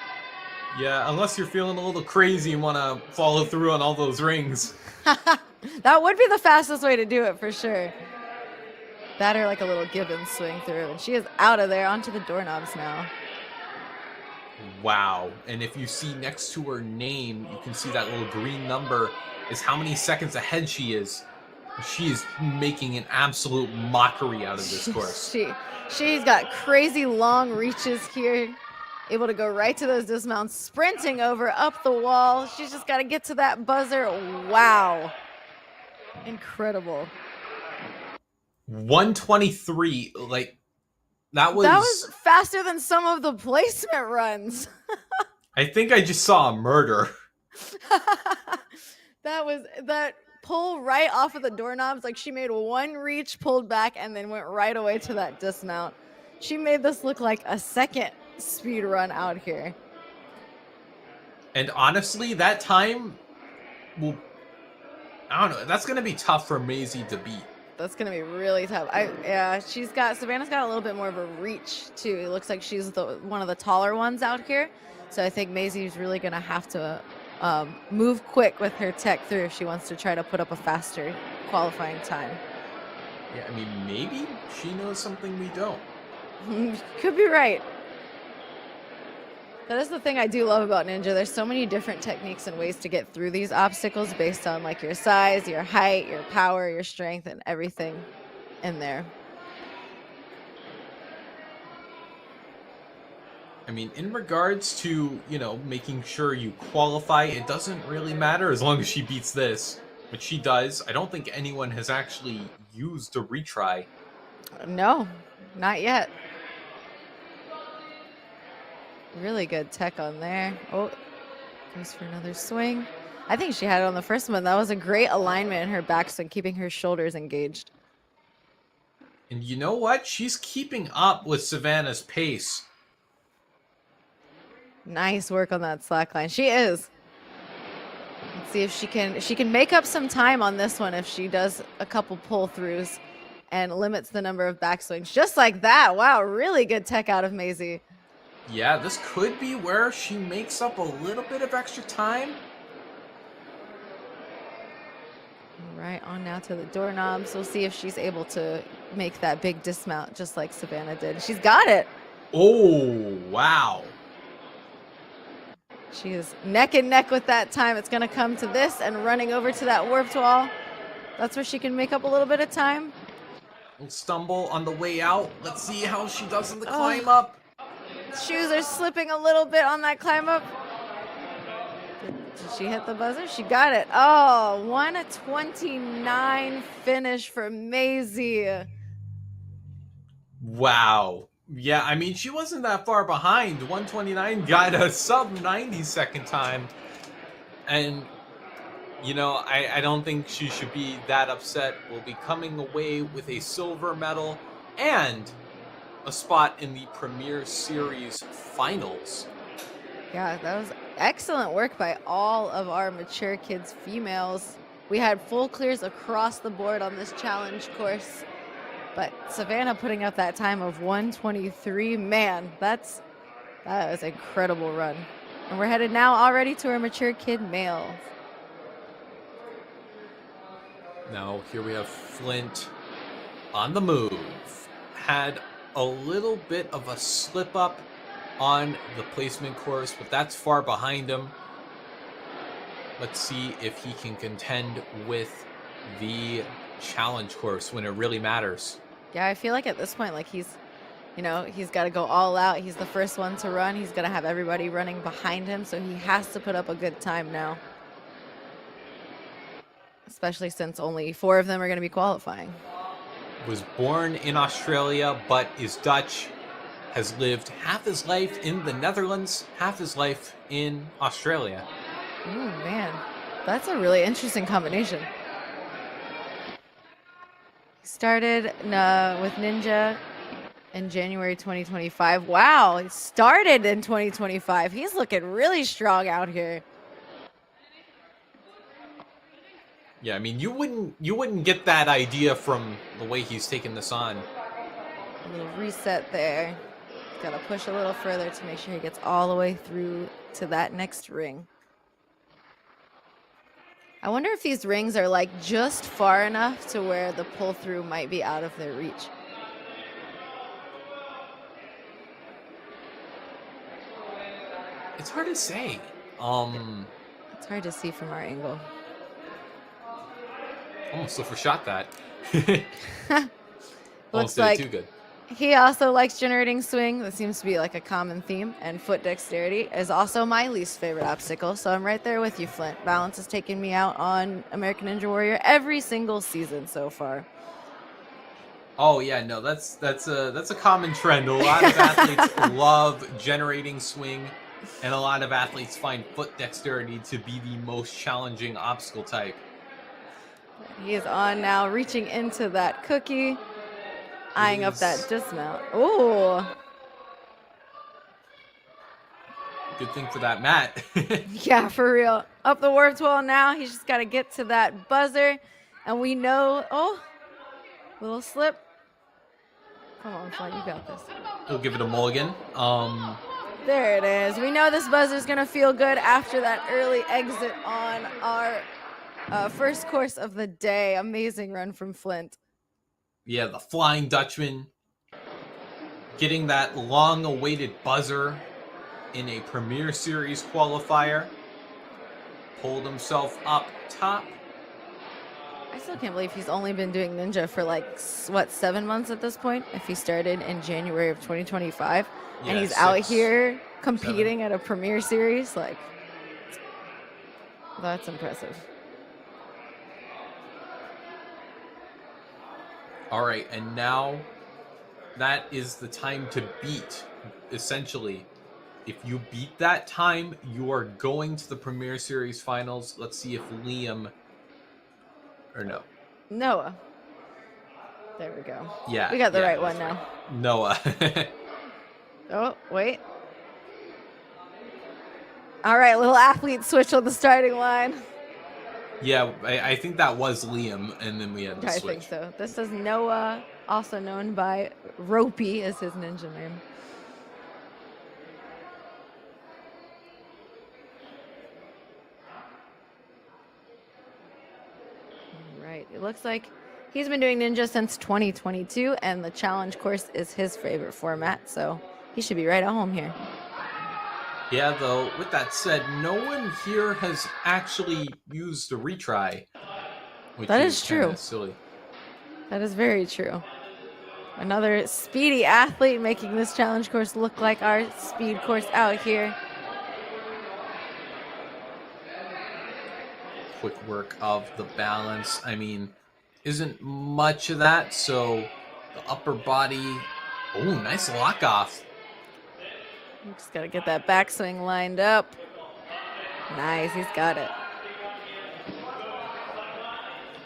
Yeah, unless you're feeling a little crazy and want to follow through on all those rings. That would be the fastest way to do it for sure. That or a little Gibbons swing through. And she is out of there onto the doorknobs now. Wow. And if you see next to her name, you can see that little green number is how many seconds ahead she is. She is making an absolute mockery out of this course. She's got crazy long reaches here. Able to go right to those dismounts, sprinting over up the wall. She's just got to get to that buzzer. Wow. Incredible. 123. That was faster than some of the placement runs. I think I just saw a murder. That pull right off of the doorknobs. She made one reach, pulled back, and then went right away to that dismount. She made this look like a second speed run out here. And honestly, that time will, I don't know, that's going to be tough for Maisie to beat. That's gonna be really tough. Savannah's got a little bit more of a reach too. It looks like she's one of the taller ones out here. So I think Maisie's really gonna have to move quick with her tech through if she wants to try to put up a faster qualifying time. Yeah, I mean, maybe she knows something we don't. Could be right. That is the thing I do love about Ninja. There's so many different techniques and ways to get through these obstacles based on like your size, your height, your power, your strength, and everything in there. I mean, in regards to, making sure you qualify, it doesn't really matter as long as she beats this, which she does. I don't think anyone has actually used a retry. No, not yet. Really good tech on there. Oh, goes for another swing. I think she had it on the first one. That was a great alignment in her backswing, keeping her shoulders engaged. And you know what? She's keeping up with Savannah's pace. Nice work on that slack line. She is. Let's see if she can make up some time on this one if she does a couple pull throughs and limits the number of backswings. Just like that. Wow, really good tech out of Maisie. Yeah, this could be where she makes up a little bit of extra time. All right, on now to the doorknobs. We'll see if she's able to make that big dismount just like Savannah did. She's got it. Oh, wow. She is neck and neck with that time. It's going to come to this and running over to that warped wall. That's where she can make up a little bit of time. We'll stumble on the way out. Let's see how she does in the climb up. Shoes are slipping a little bit on that climb up. Did she hit the buzzer? She got it. Oh, 1:29 finish for Maisie. Wow. Yeah, I mean, she wasn't that far behind. 1:29 got a sub 90 second time. And, I don't think she should be that upset. We'll be coming away with a silver medal and a spot in the Premier Series finals. Yeah, that was excellent work by all of our mature kids females. We had full clears across the board on this challenge course. But Savannah putting up that time of 1:23, man, that was an incredible run. And we're headed now already to our mature kid males. Now, here we have Flint on the move. Had a little bit of a slip up on the placement course, but that's far behind him. Let's see if he can contend with the challenge course when it really matters. Yeah, I feel like at this point, like he's got to go all out. He's the first one to run. He's going to have everybody running behind him, so he has to put up a good time now. Especially since only 4 of them are going to be qualifying. Was born in Australia, but is Dutch. Has lived half his life in the Netherlands, half his life in Australia. Ooh, man. That's a really interesting combination. He started with Ninja in January 2025. Wow, he started in 2025. He's looking really strong out here. Yeah, I mean, you wouldn't get that idea from the way he's taken this on. A little reset there. Got to push a little further to make sure he gets all the way through to that next ring. I wonder if these rings are like just far enough to where the pull through might be out of their reach. It's hard to say. It's hard to see from our angle. Almost overshot that. Looks did like it too good. He also likes generating swing. That seems to be like a common theme. And foot dexterity is also my least favorite obstacle. So I'm right there with you, Flint. Balance has taken me out on American Ninja Warrior every single season so far. Oh yeah, no, that's a common trend. A lot of athletes love generating swing, and a lot of athletes find foot dexterity to be the most challenging obstacle type. He is on now, reaching into that cookie, eyeing up that dismount. Ooh. Good thing for that mat. Yeah, for real. Up the warped wall now. He's just got to get to that buzzer. And we know, Little slip. Come on, Flint, you got this. He'll give it a mulligan. There it is. We know this buzzer's going to feel good after that early exit on our first course of the day. Amazing run from Flint. Yeah, the Flying Dutchman getting that long-awaited buzzer in a Premier Series qualifier. Pulled himself up top. I still can't believe he's only been doing Ninja for like, what, 7 months at this point? If he started in January of 2025. Yeah, and he's 6, out here competing 7. at a Premier Series. Like, that's impressive. All right, and now that is the time to beat, essentially. If you beat that time, you are going to the Premier Series finals. Let's see if Liam... Or no. Noah. There we go. Yeah. We got the right that's one now. Noah. Oh, wait. All right, little athlete switch on the starting line. Yeah, I think that was Liam, and then we had the I switch. think so. This is Noah, also known by Ropey as his ninja name. All right, it looks like he's been doing ninja since 2022, and the challenge course is his favorite format, so he should be right at home here. Yeah, though, with that said, no one here has actually used a retry. Which That is kinda true. Silly. That is very true. Another speedy athlete making this challenge course look like our speed course out here. Quick work of the balance. I mean, isn't much of that, so the upper body... Oh, nice lock off. You just got to get that backswing lined up. Nice, he's got it.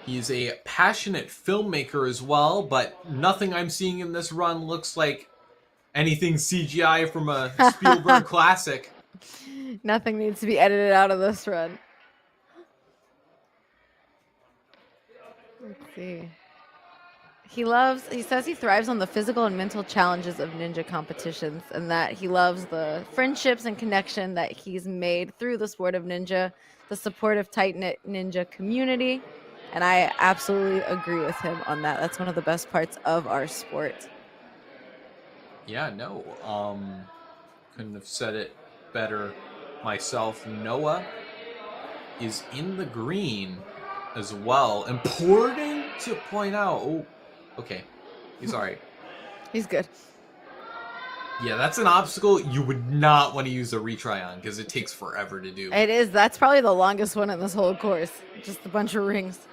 He's a passionate filmmaker as well, but nothing I'm seeing in this run looks like anything CGI from a Spielberg classic. Nothing needs to be edited out of this run. Let's see. He says he thrives on the physical and mental challenges of ninja competitions, and that he loves the friendships and connection that he's made through the sport of ninja, the supportive, tight-knit ninja community, and I absolutely agree with him on that. That's one of the best parts of our sport. Yeah, no, couldn't have said it better myself. Noah is in the green as well. Important to point out. Oh, okay. He's all right. He's good. Yeah, that's an obstacle you would not want to use a retry on because it takes forever to do. It is. That's probably the longest one in this whole course. Just a bunch of rings.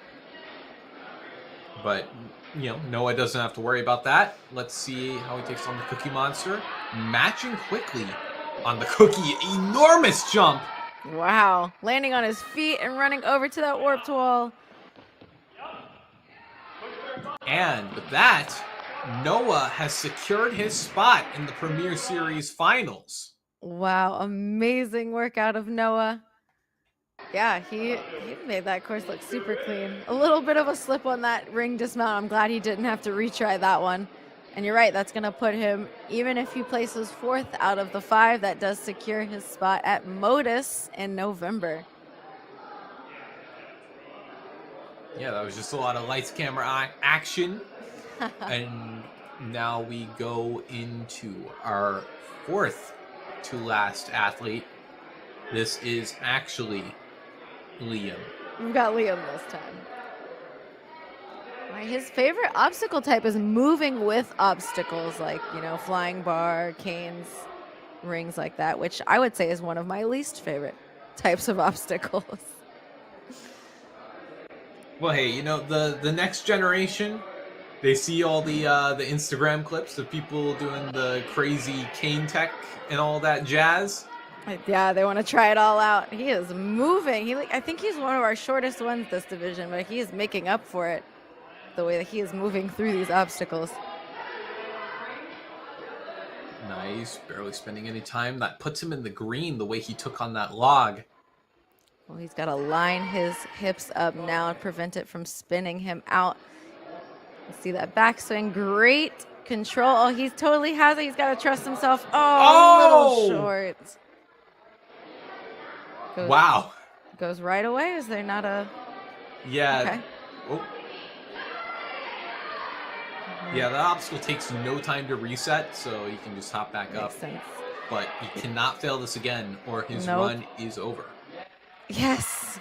But, you know, Noah doesn't have to worry about that. Let's see how he takes on the Cookie Monster. Matching quickly on the Cookie. Enormous jump. Wow. Landing on his feet and running over to that warped wall. And with that, Noah has secured his spot in the Premier Series finals. Wow. Amazing work out of Noah. Yeah, he made that course look super clean. A little bit of a slip on that ring dismount. I'm glad he didn't have to retry that one. And you're right, that's going to put him, even if he places 4th out of the 5, that does secure his spot at Modus in November. Yeah, that was just a lot of lights, camera, action. And now we go into our 4th to last athlete. This is actually Liam. We've got Liam this time. Right, his favorite obstacle type is moving with obstacles, like, you know, flying bar, canes, rings like that, which I would say is one of my least favorite types of obstacles. Well, hey, you know, the next generation, they see all the Instagram clips of people doing the crazy cane tech and all that jazz. Yeah, they want to try it all out. He is moving. I think he's one of our shortest ones this division, but he is making up for it the way that he is moving through these obstacles. Nice, barely spending any time. That puts him in the green the way he took on that log. Well, he's got to line his hips up now and prevent it from spinning him out. See that backswing, great control. Oh, he totally has it. He's got to trust himself. Oh, a little short. Wow. Goes right away. Is there not a? Yeah. Okay. Oh. Yeah, that obstacle takes no time to reset, so he can just hop back Makes up. sense. But he cannot fail this again, or his Nope. run is over. Yes.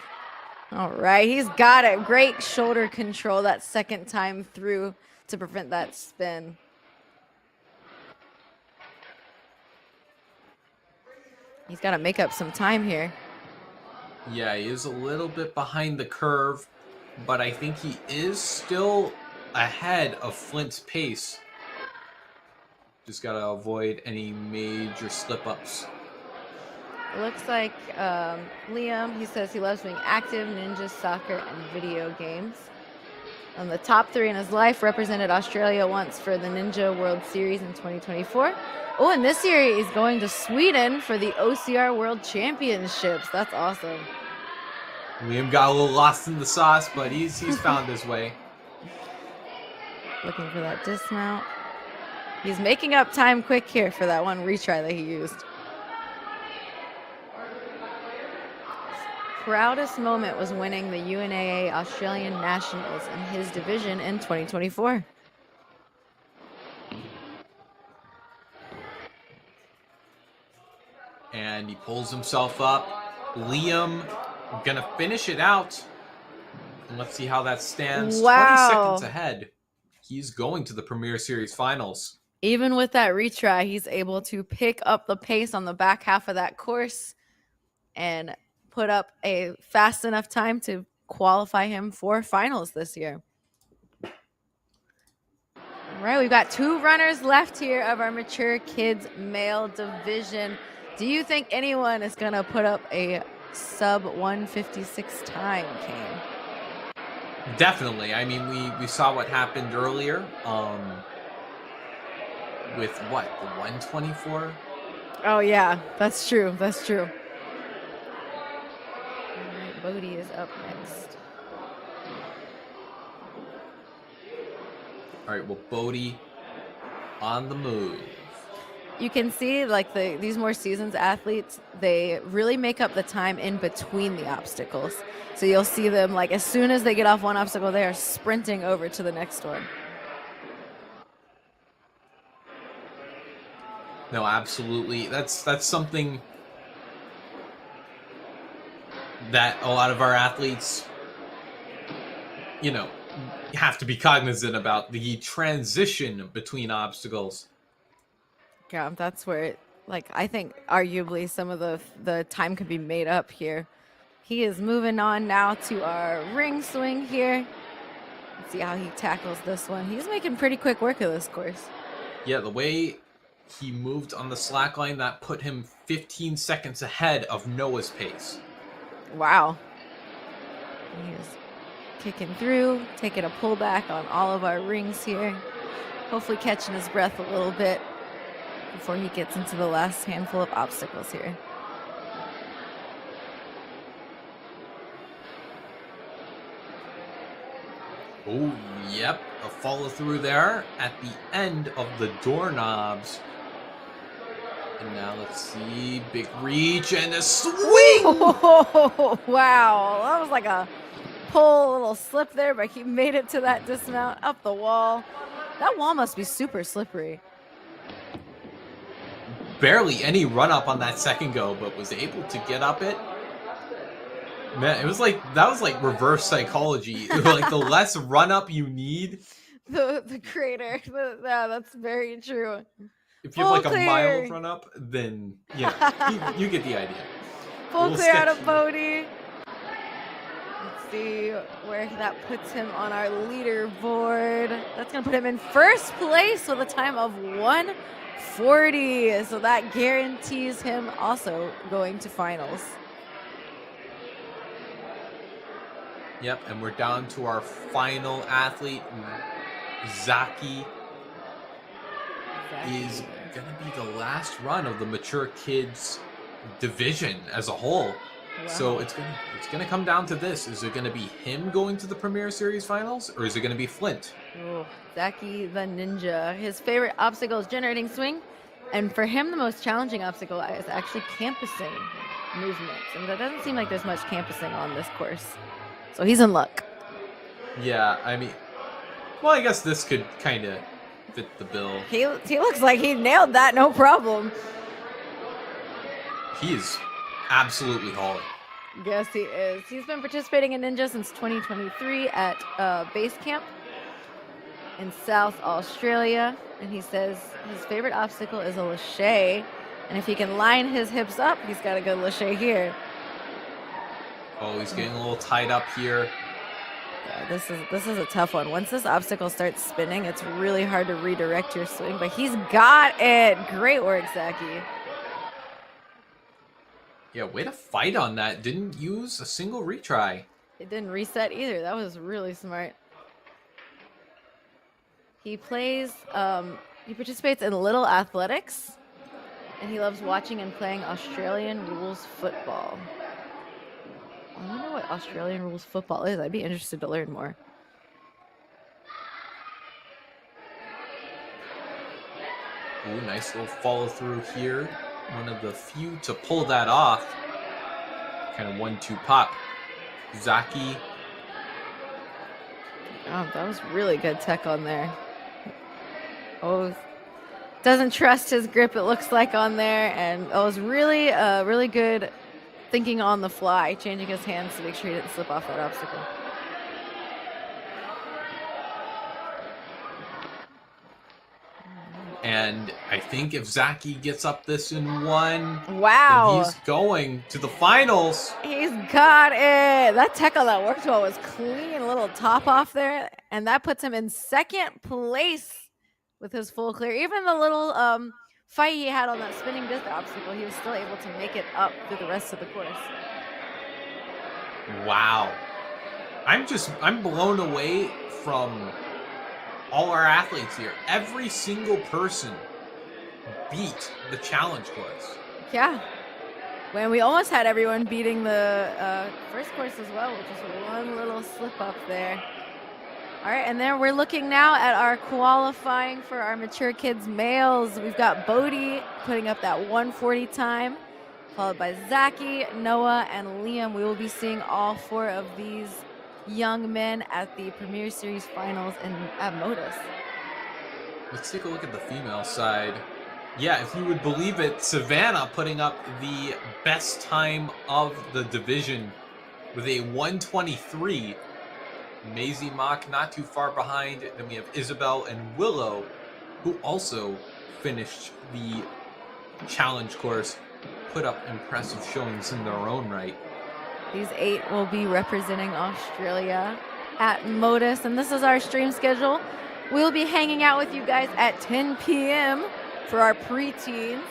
All right, he's got it. Great shoulder control that second time through to prevent that spin. He's got to make up some time here. Yeah, he is a little bit behind the curve, but I think he is still ahead of Flint's pace. Just got to avoid any major slip-ups. It looks like Liam, he says he loves being active, ninja, soccer, and video games. The top 3 in his life represented Australia once for the Ninja World Series in 2024. Oh, and this year he's going to Sweden for the OCR World Championships. That's awesome. Liam got a little lost in the sauce, but he's found his way. Looking for that dismount. He's making up time quick here for that one retry that he used. Proudest moment was winning the UNAA Australian Nationals in his division in 2024. And he pulls himself up. Liam gonna finish it out. And let's see how that stands. Wow. 20 seconds ahead. He's going to the Premier Series finals. Even with that retry, he's able to pick up the pace on the back half of that course and put up a fast enough time to qualify him for finals this year. All right, we've got 2 runners left here of our mature kids male division. Do you think anyone is going to put up a sub 156 time, Kane? Definitely. I mean, we saw what happened earlier with what, the 124? Oh, yeah, that's true. That's true. All right, Bodie is up next. All right, well, Bodie on the move. You can see like these more seasoned athletes, they really make up the time in between the obstacles. So you'll see them like as soon as they get off one obstacle, they are sprinting over to the next one. No, absolutely. That's something that a lot of our athletes, you know, have to be cognizant about, the transition between obstacles. Yeah, that's where it, like, I think arguably some of the time could be made up here. He is moving on now to our ring swing here. Let's see how he tackles this one. He's making pretty quick work of this course. Yeah, the way he moved on the slack line, that put him 15 seconds ahead of Noah's pace. Wow. He is kicking through, taking a pullback on all of our rings here. Hopefully catching his breath a little bit before he gets into the last handful of obstacles here. Oh, yep, a follow through there at the end of the doorknobs. And now let's see, big reach and a swing! Oh, wow, that was like a pull, a little slip there, but he made it to that dismount up the wall. That wall must be super slippery. Barely any run up on that second go, but was able to get up it. Man, it was like, that was like reverse psychology. Like the less run up you need, The crater. Yeah, that's very true. if you have like Full a clear. mild run up, then you get the idea. Full Little clear out of sketchy. Bodie. Let's see where that puts him on our leaderboard. That's going to put him in first place with a time of 1:40. So that guarantees him also going to finals. Yep, and we're down to our final athlete. Zaki is going to be the last run of the mature kids division as a whole. So it's gonna come down to this. Is it gonna be him going to the Premier Series finals, or is it gonna be Flint? Oh, Zaki the Ninja. His favorite obstacle is generating swing. And for him, the most challenging obstacle is actually campusing movements. And there doesn't seem like there's much campusing on this course. So he's in luck. Yeah, I mean, well, I guess this could kind of fit the bill. He looks like he nailed that, no problem. He is absolutely hauling. Yes, he is. He's been participating in Ninja since 2023 at base camp in South Australia. And he says his favorite obstacle is a lâché. And if he can line his hips up, he's got a good lâché here. Oh, he's getting a little tied up here. Yeah, this is a tough one. Once this obstacle starts spinning, it's really hard to redirect your swing, but he's got it. Great work, Zaki. Yeah, way to fight on that. Didn't use a single retry. It didn't reset either. That was really smart. He plays, he participates in Little Athletics, and he loves watching and playing Australian rules football. I wonder what Australian rules football is. I'd be interested to learn more. Ooh, nice little follow through here. One of the few to pull that off. Kind of 1-2 pop. Zaki. Oh, that was really good tech on there. Oh, doesn't trust his grip, it looks like, on there. And it was really, really good thinking on the fly, changing his hands to make sure he didn't slip off that obstacle. And I think if Zaki gets up this in one, Wow. then he's going to the finals. He's got it. That tech on that worked well was clean, a little top off there. And that puts him in second place with his full clear. Even the little fight he had on that spinning disc obstacle, he was still able to make it up through the rest of the course. Wow. I'm blown away from all our athletes here. Every single person beat the challenge course. Yeah. When we almost had everyone beating the first course as well, which is one little slip up there. All right, and then we're looking now at our qualifying for our mature kids males. We've got Bodie putting up that 140 time, followed by Zaki, Noah, and Liam. We will be seeing all four of these young men at the Premier Series finals at Modus. Let's take a look at the female side. Yeah, if you would believe it, Savannah putting up the best time of the division with a 123. Maisie Mock not too far behind. Then we have Isabel and Willow, who also finished the challenge course, put up impressive showings in their own right. These 8 will be representing Australia at Modus, and this is our stream schedule. We'll be hanging out with you guys at 10 p.m. for our preteens,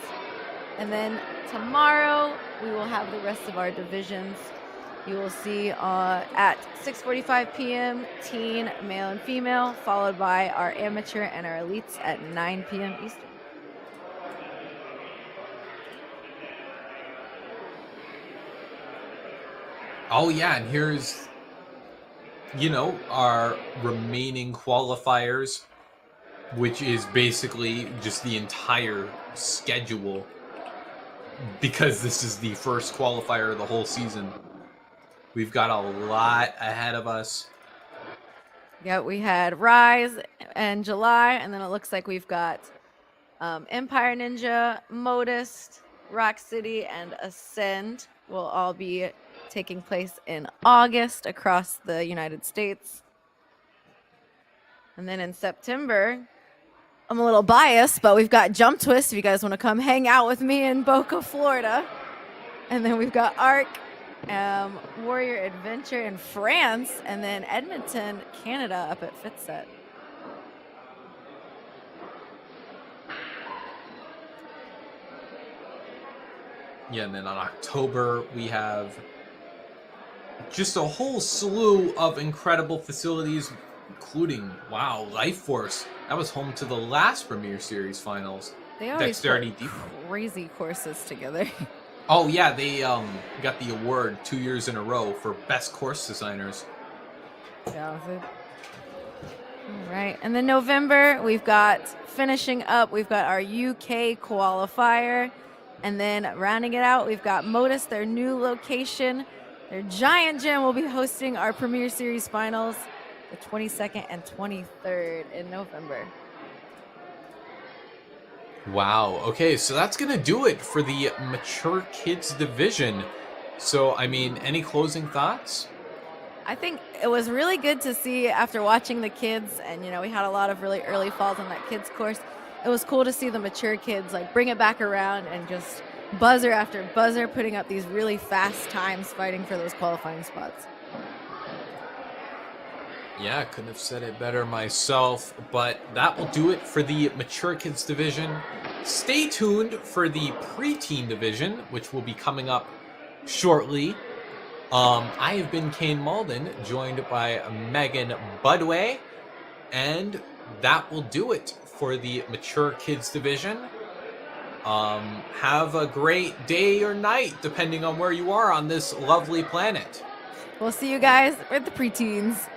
and then tomorrow we will have the rest of our divisions. You will see at 6:45 p.m. teen, male and female, followed by our amateur and our elites at 9 p.m. Eastern. Oh yeah, and here's, our remaining qualifiers, which is basically just the entire schedule, because this is the first qualifier of the whole season. We've got a lot ahead of us. Yeah, we had Rise in July, and then it looks like we've got Empire Ninja, Modus, Rock City, and Ascend will all be taking place in August across the United States. And then in September, I'm a little biased, but we've got Jump Twist if you guys want to come hang out with me in Boca, Florida. And then we've got Arc, Warrior Adventure in France, and then Edmonton, Canada up at Fitset. Yeah, and then on October, we have just a whole slew of incredible facilities, including, Life Force. That was home to the last Premier Series finals. They always Dexterity put Deep. crazy courses together. Oh yeah, they got the award 2 years in a row for best course designers. Yeah. All right. And then November, we've got finishing up, we've got our UK qualifier. And then rounding it out, we've got Modus, their new location. Their giant gym will be hosting our Premier Series finals the 22nd and 23rd in November. Wow. Okay, so that's going to do it for the mature kids division. So, I mean, any closing thoughts? I think it was really good to see after watching the kids, and we had a lot of really early falls on that kids course. It was cool to see the mature kids like bring it back around and just buzzer after buzzer putting up these really fast times fighting for those qualifying spots. Yeah, I couldn't have said it better myself, but that will do it for the mature kids division. Stay tuned for the preteen division, which will be coming up shortly. I have been Kane Malden, joined by Megan Budway, and that will do it for the mature kids division. Have a great day or night, depending on where you are on this lovely planet. We'll see you guys with the preteens.